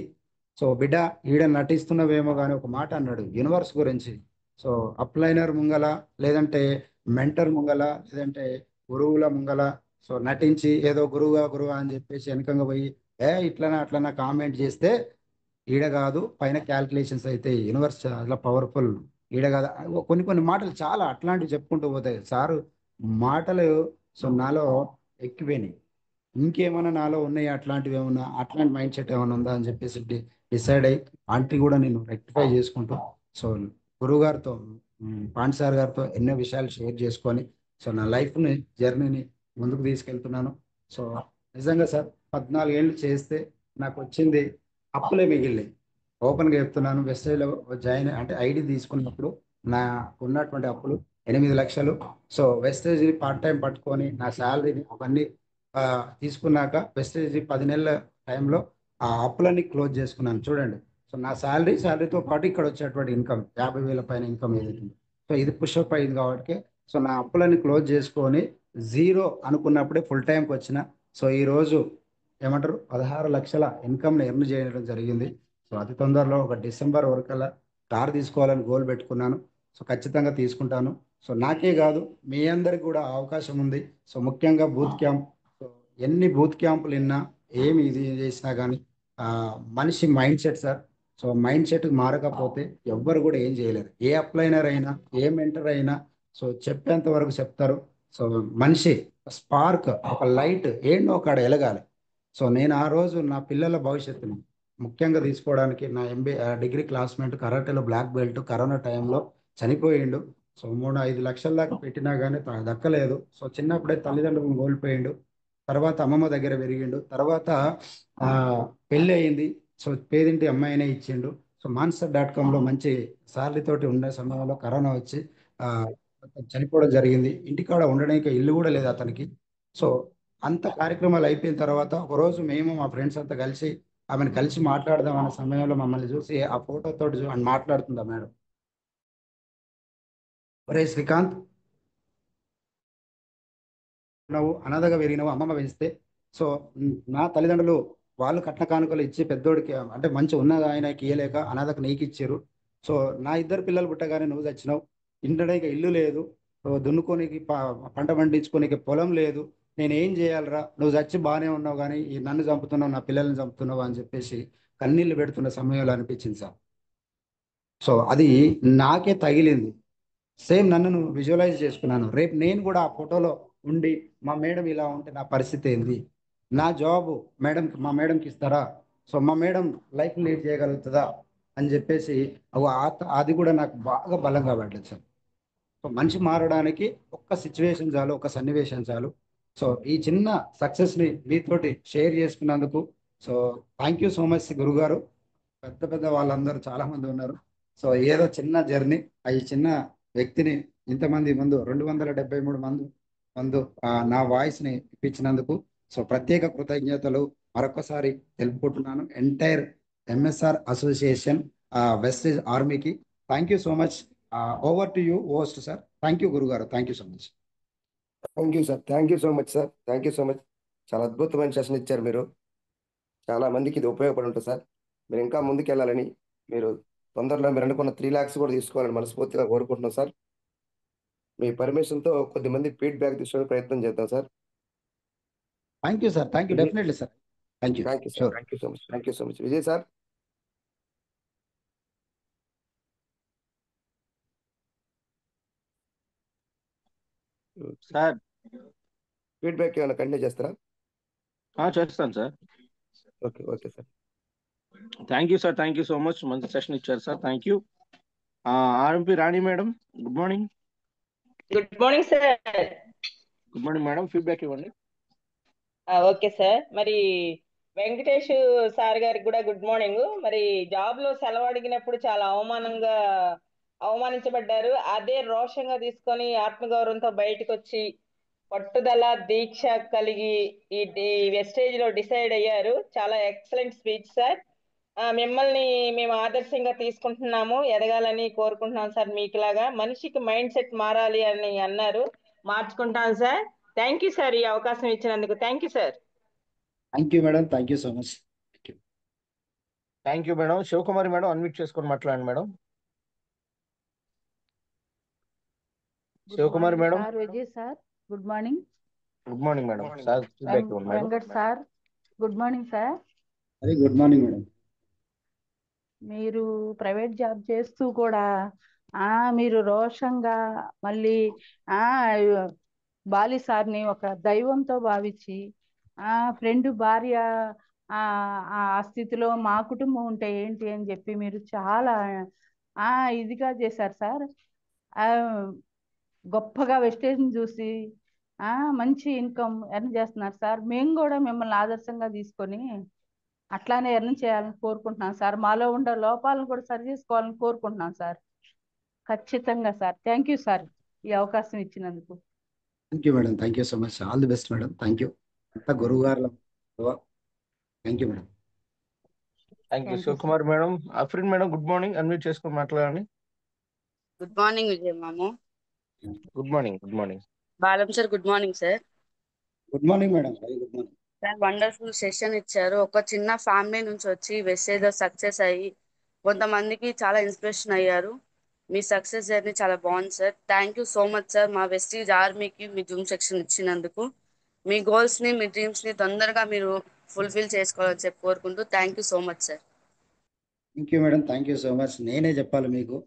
Speaker 2: సో బిడ్డ ఈడ నటిస్తున్నవేమో కానీ ఒక మాట అన్నాడు యూనివర్స్ గురించి. సో అప్లైనర్ ముంగల లేదంటే మెంటర్ ముంగల లేదంటే గురువుల ముంగల సో నటించి ఏదో గురువుగా గురువు అని చెప్పేసి వెనకంగా పోయి ఇట్లనా అట్లనా కామెంట్ చేస్తే ఈడ కాదు, పైన క్యాల్కులేషన్స్ అయితే యూనివర్స్ చాలా పవర్ఫుల్. ఈడ కాదు, కొన్ని కొన్ని మాటలు చాలా అట్లాంటివి చెప్పుకుంటూ పోతాయి సారు మాటలు. సో నాలో ఎక్కువైనాయి, ఇంకేమైనా నాలో ఉన్నాయి అట్లాంటివి ఏమన్నా, అట్లాంటి మైండ్ సెట్ ఏమైనా ఉందా అని చెప్పేసి డిసైడ్ అయ్యి ఆంటీ కూడా నేను రెక్టిఫై చేసుకుంటూ సో గురువు గారితో పాండ్ సార్ గారితో ఎన్నో విషయాలు షేర్ చేసుకొని సో నా లైఫ్ని జర్నీని ముందుకు తీసుకెళ్తున్నాను. సో నిజంగా సార్ 14 ఏళ్ళు చేస్తే నాకు వచ్చింది అప్పులే మిగిలినాయి. ఓపెన్గా చెప్తున్నాను, వెస్టేజ్లో జాయిన్ అంటే ఐడి తీసుకున్నప్పుడు నా ఉన్నటువంటి అప్పులు 8 లక్షలు. సో వెస్టేజ్ పార్ట్ టైం పట్టుకొని నా శాలరీని అవన్నీ ఆ, తీసుకున్నాక వెస్టేజ్ 10 నెలల టైంలో ఆ అప్పులన్నీ క్లోజ్ చేసుకున్నాను చూడండి. సో నా శాలరీతో పాటు ఇక్కడ వచ్చేటువంటి ఇన్కమ్ 50,000 పైన ఇన్కమ్ ఏదైతే ఉందో, సో ఇది పుషప్ అయింది కాబట్టి సో నా అప్పులన్నీ క్లోజ్ చేసుకొని జీరో అనుకున్నప్పుడే ఫుల్ టైంకి వచ్చిన. సో ఈ రోజు ఏమంటారు 16 లక్షల ఇన్కమ్ని ఎర్న్ చేయడం జరిగింది. సో అతి తొందరలో ఒక డిసెంబర్ వరకల్లా కార్ తీసుకోవాలని గోల్ పెట్టుకున్నాను. సో ఖచ్చితంగా తీసుకుంటాను. సో నాకే కాదు మీ అందరికి కూడా అవకాశం ఉంది. సో ముఖ్యంగా బూత్ క్యాంప్, సో ఎన్ని బూత్ క్యాంపులు విన్నా ఏమి ఇది చేసినా కానీ మనిషి mind set sir. So mind set మారకపోతే ఎవ్వరు కూడా ఏం చేయలేరు. ఏ అప్లైనర్ అయినా ఏ మెంటర్ అయినా సో చెప్పేంత వరకు చెప్తారు. సో మనిషి స్పార్క్ ఒక లైట్ ఏంటో ఒక ఎలగాలి. సో నేను ఆ రోజు నా పిల్లల భవిష్యత్తుని ముఖ్యంగా తీసుకోవడానికి నా డిగ్రీ క్లాస్మేట్ కరాటేలో బ్లాక్ బెల్ట్ కరోనా టైంలో చనిపోయిండు. సో 3-5 లక్షల దాకా పెట్టినా కానీ దక్కలేదు. సో చిన్నప్పుడే తల్లిదండ్రులను కోల్పోయిండు. తర్వాత అమ్మమ్మ దగ్గర పెరిగిండు. తర్వాత ఆ పెళ్ళి అయింది. సో పేదింటి అమ్మాయినే ఇచ్చిండు. సో మాన్సర్.comలో మంచి శాలరీ తోటి ఉండే సమయంలో కరోనా వచ్చి ఆ చనిపోవడం జరిగింది. ఇంటికాడ ఉండడానికి ఇల్లు కూడా లేదు అతనికి. సో అంత కార్యక్రమాలు అయిపోయిన తర్వాత ఒక రోజు మేము మా ఫ్రెండ్స్ అంతా కలిసి ఆమెను కలిసి మాట్లాడదాం అనే సమయంలో మమ్మల్ని చూసి ఆ ఫోటోతో అని మాట్లాడుతుందా మేడం, ఒరే శ్రీకాంత్ నువ్వు అనాథగా పెరిగినావు, అమ్మమ్మ పెంచితే. సో నా తల్లిదండ్రులు వాళ్ళు కట్న కానుకలు ఇచ్చి పెద్దోడికి అంటే మంచి ఉన్న ఆయనకి ఇయ్యలేక అనాథకు నీకు ఇచ్చారు. సో నా 2 పిల్లలు పుట్టగానే నువ్వు చచ్చినావు. ఇంటడానికి ఇల్లు లేదు, సో దున్నుకోనికి పంట పండించుకోనికి పొలం లేదు. నేను ఏం చేయాలిరా, నువ్వు చచ్చి బాగానే ఉన్నావు కానీ ఈ నన్ను చంపుతున్నావు నా పిల్లల్ని చంపుతున్నావు అని చెప్పేసి కన్నీళ్లు పెడుతున్న సమయంలో అనిపించింది సార్. సో అది నాకే తగిలింది. సేమ్ నన్ను విజువలైజ్ చేసుకున్నాను. రేపు నేను కూడా ఆ ఫోటోలో ఉండి మా మేడం ఇలా ఉంటే నా పరిస్థితి ఏంది, నా జాబ్ మా మేడంకి ఇస్తారా, సో మా మేడం లైఫ్ లీడ్ చేయగలుగుతుందా అని చెప్పేసి అది కూడా నాకు బాగా బలంగా పడ్డది సార్. సో మనిషి మారడానికి ఒక్క సిచ్యువేషన్ చాలు, ఒక సన్నివేశం చాలు. సో ఈ చిన్న సక్సెస్ని మీతోటి షేర్ చేసుకున్నందుకు so thank you so much గురుగారు. పెద్ద పెద్ద వాళ్ళందరూ చాలా మంది ఉన్నారు. సో ఏదో చిన్న జర్నీ, ఈ చిన్న వ్యక్తిని ఇంతమంది ముందు 273 మంది ముందు నా వాయిస్ని ఇప్పించినందుకు సో ప్రత్యేక కృతజ్ఞతలు మరొకసారి తెలుపుకుంటున్నాను ఎంటైర్ ఎంఎస్ఆర్ అసోసియేషన్ వెస్టేజ్ ఆర్మీకి. Thank you so much. Over to you host sir. Thank you గురుగారు. Thank you so much.
Speaker 1: Thank you sir. Thank you so much sir. Thank you so much. చాలా అద్భుతమైన session ఇచ్చారు మీరు. చాలా మందికి ఇది ఉపయోగపడి ఉంటుంది సార్. మీరు ఇంకా ముందుకు వెళ్ళాలని, మీరు తొందరలో మీరు అనుకున్న 3 lakhs కూడా తీసుకోవాలని మనస్ఫూర్తిగా కోరుకుంటున్నాం సార్. మీ పర్మిషన్తో కొద్దిమంది ఫీడ్బ్యాక్ తీసుకునే ప్రయత్నం చేద్దాం sir.
Speaker 2: Thank you sir. Thank you. Definitely sir. Thank you.
Speaker 1: Thank you sir.
Speaker 2: Sure.
Speaker 1: Thank you so much. Thank you so much. Vijay sir.
Speaker 3: Sir
Speaker 1: feedback ఏమైనా కంటిన్యూ చేస్తారా?
Speaker 3: చేస్తాను sir.
Speaker 1: Okay okay sir.
Speaker 3: Thank you sir. Thank you so much. మంచి session ఇచ్చారు sir. Thank you. RMP Rani madam, good morning.
Speaker 4: Good morning sir.
Speaker 3: Good morning madam. Feedback ఇవ్వండి.
Speaker 4: Okay sir. మరి Venkatesh sir గారికి కూడా good morning. మరి job లో సెలవు అడిగినప్పుడు చాలా అవమానించబడ్డారు. అదే రోషంగా తీసుకొని ఆత్మగౌరవంతో బయటకు వచ్చి పట్టుదల దీక్ష కలిగి ఈ వెస్టేజ్ లో డిసైడ్ అయ్యారు. చాలా ఎక్సలెంట్ స్పీచ్ సార్. మిమ్మల్ని మేము ఆదర్శంగా తీసుకుంటున్నాము, ఎదగాలని కోరుకుంటున్నాం సార్. మీకులాగా మనిషికి మైండ్ సెట్ మారాలి అని అన్నారు. మార్చుకుంటాను సార్. థ్యాంక్ యూ సార్, ఈ అవకాశం ఇచ్చినందుకు. Thank you sir.
Speaker 2: Thank you madam. Thank you so much.
Speaker 3: Thank you madam. Sivakumari madam, unmute చేసుకొని మాట్లాడండి madam. Sivakumari madam.
Speaker 5: Sir, Vijay sir, good morning.
Speaker 3: Good morning madam. Sir feedback ఇవ్వండి madam.
Speaker 5: Venkat sir, good morning sir.
Speaker 2: Very good morning madam.
Speaker 5: మీరు private job చేస్తూ కూడా మీరు రోషంగా మళ్ళీ Bali సార్ని ఒక దైవంతో భావించి ఫ్రెండ్ భార్య ఆ స్థితిలో మా కుటుంబం ఉంటే ఏంటి అని చెప్పి మీరు చాలా ఇదిగా చేశారు సార్. గొప్పగా వెస్టేజ్ని చూసి మంచి ఇన్కమ్ ఎర్న్ చేస్తున్నారు సార్. మేము కూడా మిమ్మల్ని ఆదర్శంగా తీసుకొని అట్లానే ఎర్న్ చేయాలని కోరుకుంటున్నాం సార్. మాలో ఉండే లోపాలను కూడా సరి చేసుకోవాలని కోరుకుంటున్నాం సార్. ఖచ్చితంగా సార్. థ్యాంక్ యూ సార్, ఈ అవకాశం ఇచ్చినందుకు.
Speaker 2: Thank you madam. Thank you so much. All the best madam. Thank you. అంతా గురువు గారు. Thank you madam.
Speaker 3: Thank you Sivakumar madam. Afrin madam, good morning. Unmute చేసుకొని మాట్లాడండి.
Speaker 6: గుడ్ మార్నింగ్ విజయ్ మాము.
Speaker 3: Good morning. Good morning
Speaker 6: Balam sir. Good morning sir.
Speaker 2: Good morning madam. Very good morning
Speaker 6: sir. Wonderful session ఇచ్చారు. ఒక చిన్న family నుంచి వచ్చి వెస్టేజ్ సక్సెస్ అయ్యి కొంతమందికి చాలా ఇన్స్పిరేషన్ అయ్యారు. మీ సక్సెస్ జర్నీ చాలా బాగుంది sir. Thank you so much sir. మా వెస్టేజ్ ఆర్మీకి మీ జూమ్ సెక్షన్ ఇచ్చినందుకు. మీ గోల్స్ని, మీ డ్రీమ్స్ని తొందరగా మీరు ఫుల్ఫిల్ చేసుకోవాలని చెప్పి కోరుకుంటూ thank you so much sir.
Speaker 2: Thank you madam. Thank you so much. నేనే చెప్పాలి మీకు,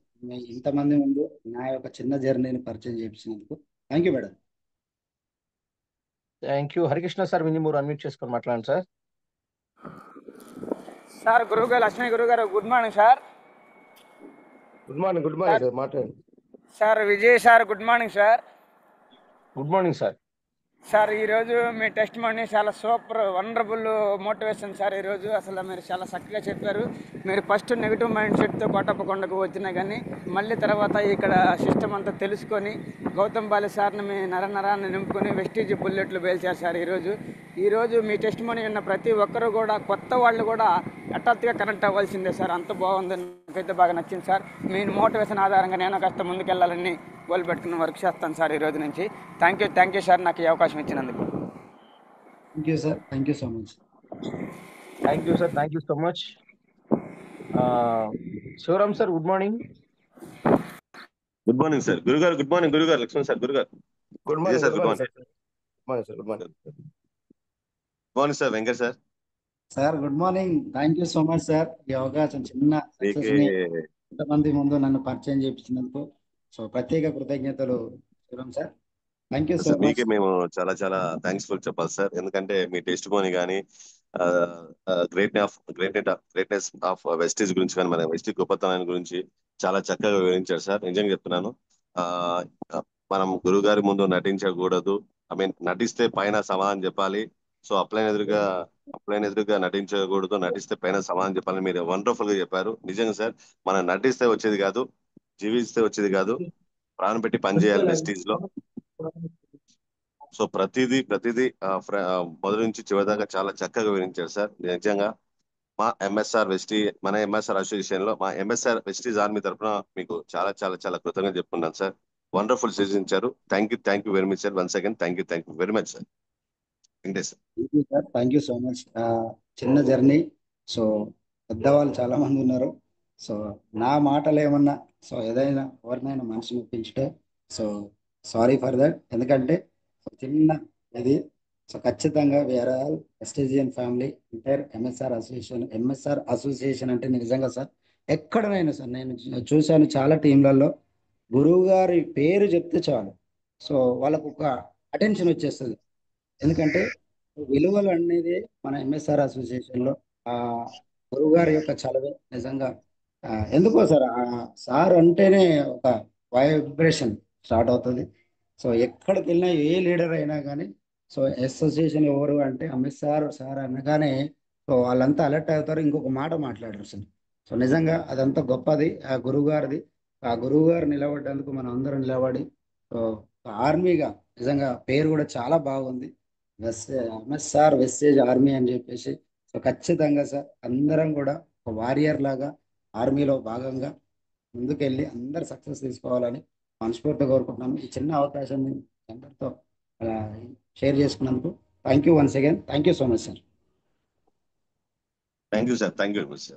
Speaker 2: ఇంతమంది ముందు నా యొక్క చిన్న జర్నీని పరిచయం చేయించినందుకు. Thank you madam.
Speaker 3: Thank you. Harikrishna sir, Vinjamuru, unmute చేసుకొని మాట్లాడండి సార్.
Speaker 7: సార్ గురుగారు, లక్ష్మీ గురుగారు, good morning sir.
Speaker 1: Good morning. Good morning sir. మాట్లాడండి
Speaker 7: sir. Vijay sir, good morning sir.
Speaker 3: Good morning sir.
Speaker 7: Sir, ఈరోజు మీ టెస్ట్ మనీ చాలా సూపర్ వండర్ఫుల్ మోటివేషన్ సార్. ఈరోజు అసలు మీరు చాలా చక్కగా చెప్పారు. మీరు ఫస్ట్ నెగిటివ్ మైండ్ సెట్తో కోటప్పకొండకు వచ్చినా కానీ మళ్ళీ తర్వాత ఇక్కడ సిస్టమ్ అంతా తెలుసుకొని గౌతమ్ బాలి సార్ని మీ నరాన్ని నింపుకొని వెస్టీజ్ బుల్లెట్లు పేల్చారు సార్. ఈరోజు మీ టెస్ట్ మనీ ఉన్న ప్రతి ఒక్కరు కూడా, కొత్త వాళ్ళు కూడా హఠాత్తుగా కనెక్ట్ అవ్వాల్సిందే సార్. అంత బాగుంది, నాకైతే బాగా నచ్చింది సార్. మీ మోటివేషన్ ఆధారంగా నేను కాస్త ముందుకెళ్ళాలని గోల్ పెట్టుకుని వర్క్ చేస్తాను సార్ ఈ రోజు నుంచి. థ్యాంక్ యూ సార్, నాకు ఈ అవకాశం ఇచ్చినందుకు.
Speaker 2: Thank you sir. Thank you so much.
Speaker 3: Thank you sir. Thank you so much. Shivaram sir, good morning.
Speaker 8: Good morning sir. గురుగారు గుడ్ మార్నింగ్. గురుగారు లక్ష్మణ్ సార్. గురుగారు
Speaker 1: good morning.
Speaker 8: Sir. Good morning
Speaker 1: good morning sir. Good morning.
Speaker 8: Good morning sir. Venkat sir.
Speaker 2: Sir good morning. Thank you so much sir. ఈ అవకాశం చిన్న success ని ఇంతమంది ముందు నన్ను పరిచయం చేయించినందుకు సో ప్రత్యేక కృతజ్ఞతలు sir. Thank you so much.
Speaker 8: మీకే మేము చాలా చాలా థ్యాంక్స్ఫుల్ చెప్పాలి సార్. ఎందుకంటే మీ టెస్ట్ మోని కానీ గ్రేట్నెస్ ఆఫ్ వెస్టీజ్ గురించి కానీ మన వెస్టీజ్ గొప్పతనాన్ని గురించి చాలా చక్కగా వివరించారు సార్. నిజంగా చెప్తున్నాను. ఆ, మనం గురువు గారి ముందు నటించకూడదు. ఐ మీన్ నటిస్తే పైన సమాధానం చెప్పాలి. సో అప్లైన్ ఎదురుగా నటించకూడదు, నటిస్తే పైన సమాధానం చెప్పాలని మీరు వండర్ఫుల్ గా చెప్పారు. నిజంగా సార్, మనం నటిస్తే వచ్చేది కాదు, జీవిస్తే వచ్చేది కాదు, ప్రాణం పెట్టి పనిచేయాలి వెస్టీజ్ లో. సో ప్రతిదీ మొదటి నుంచి చివరి దాకా చాలా చక్కగా వివరించారు సార్. నిజంగా మన ఎంఎస్ఆర్ అసోసియేషన్ లో మా ఎంఎస్ఆర్ వెస్టీజ్ ఆర్మీ తరఫున మీకు చాలా చాలా చాలా కృతజ్ఞతలు చెప్పుకున్నాను సార్. వండర్ఫుల్ సూచించారు. Thank you very much sir. Once again thank you very much sir. Venkatesh sir.
Speaker 2: Sir, thank you so much. చిన్న జర్నీ. సో పెద్దవాళ్ళు చాలా మంది ఉన్నారు. సో నా మాటలు ఏమన్నా ఏదైనా ఎవరినైనా మనసు నొప్పించుంటే సారీ ఫర్ దట్. ఎందుకంటే చిన్న ఇది. ఖచ్చితంగా where all Vestigian family entire MSR association అంటే నిజంగా సార్ ఎక్కడనైనా సార్ నేను చూశాను చాలా టీంలలో గురువు గారి పేరు చెప్తే చాలు వాళ్ళకు ఒక అటెన్షన్ వచ్చేస్తుంది. ఎందుకంటే విలువలు అనేది మన ఎంఎస్ఆర్ అసోసియేషన్ లో ఆ గురువు గారి యొక్క చలవే నిజంగా ఎందుకో సార్ సార్ అంటేనే ఒక వైబ్రేషన్ స్టార్ట్ అవుతుంది. ఎక్కడికి వెళ్ళినా ఏ లీడర్ అయినా కానీ అసోసియేషన్ ఎవరు అంటే ఎంఎస్ఆర్ సార్ అనగానే వాళ్ళంతా అలర్ట్ అవుతారు, ఇంకొక మాట మాట్లాడరు సార్. నిజంగా అదంతా గొప్పది ఆ గురువు గారిది. ఆ గురువు గారు నిలబడ్డందుకు మనం అందరం నిలబడి ఆర్మీగా నిజంగా పేరు కూడా చాలా బాగుంది, ఎంఎస్ఆర్ వెస్టేజ్ ఆర్మీ అని చెప్పేసి. ఖచ్చితంగా సార్ అందరం కూడా ఒక వారియర్ లాగా ఆర్మీలో భాగంగా ముందుకెళ్ళి అందరు సక్సెస్ తీసుకోవాలని మనస్ఫూర్తిగా కోరుకుంటున్నాను. ఈ చిన్న అవకాశాన్ని అందరితో షేర్ చేసుకున్నందుకు thank you once again. Thank you so much sir.
Speaker 8: Thank you sir. Thank you very much sir.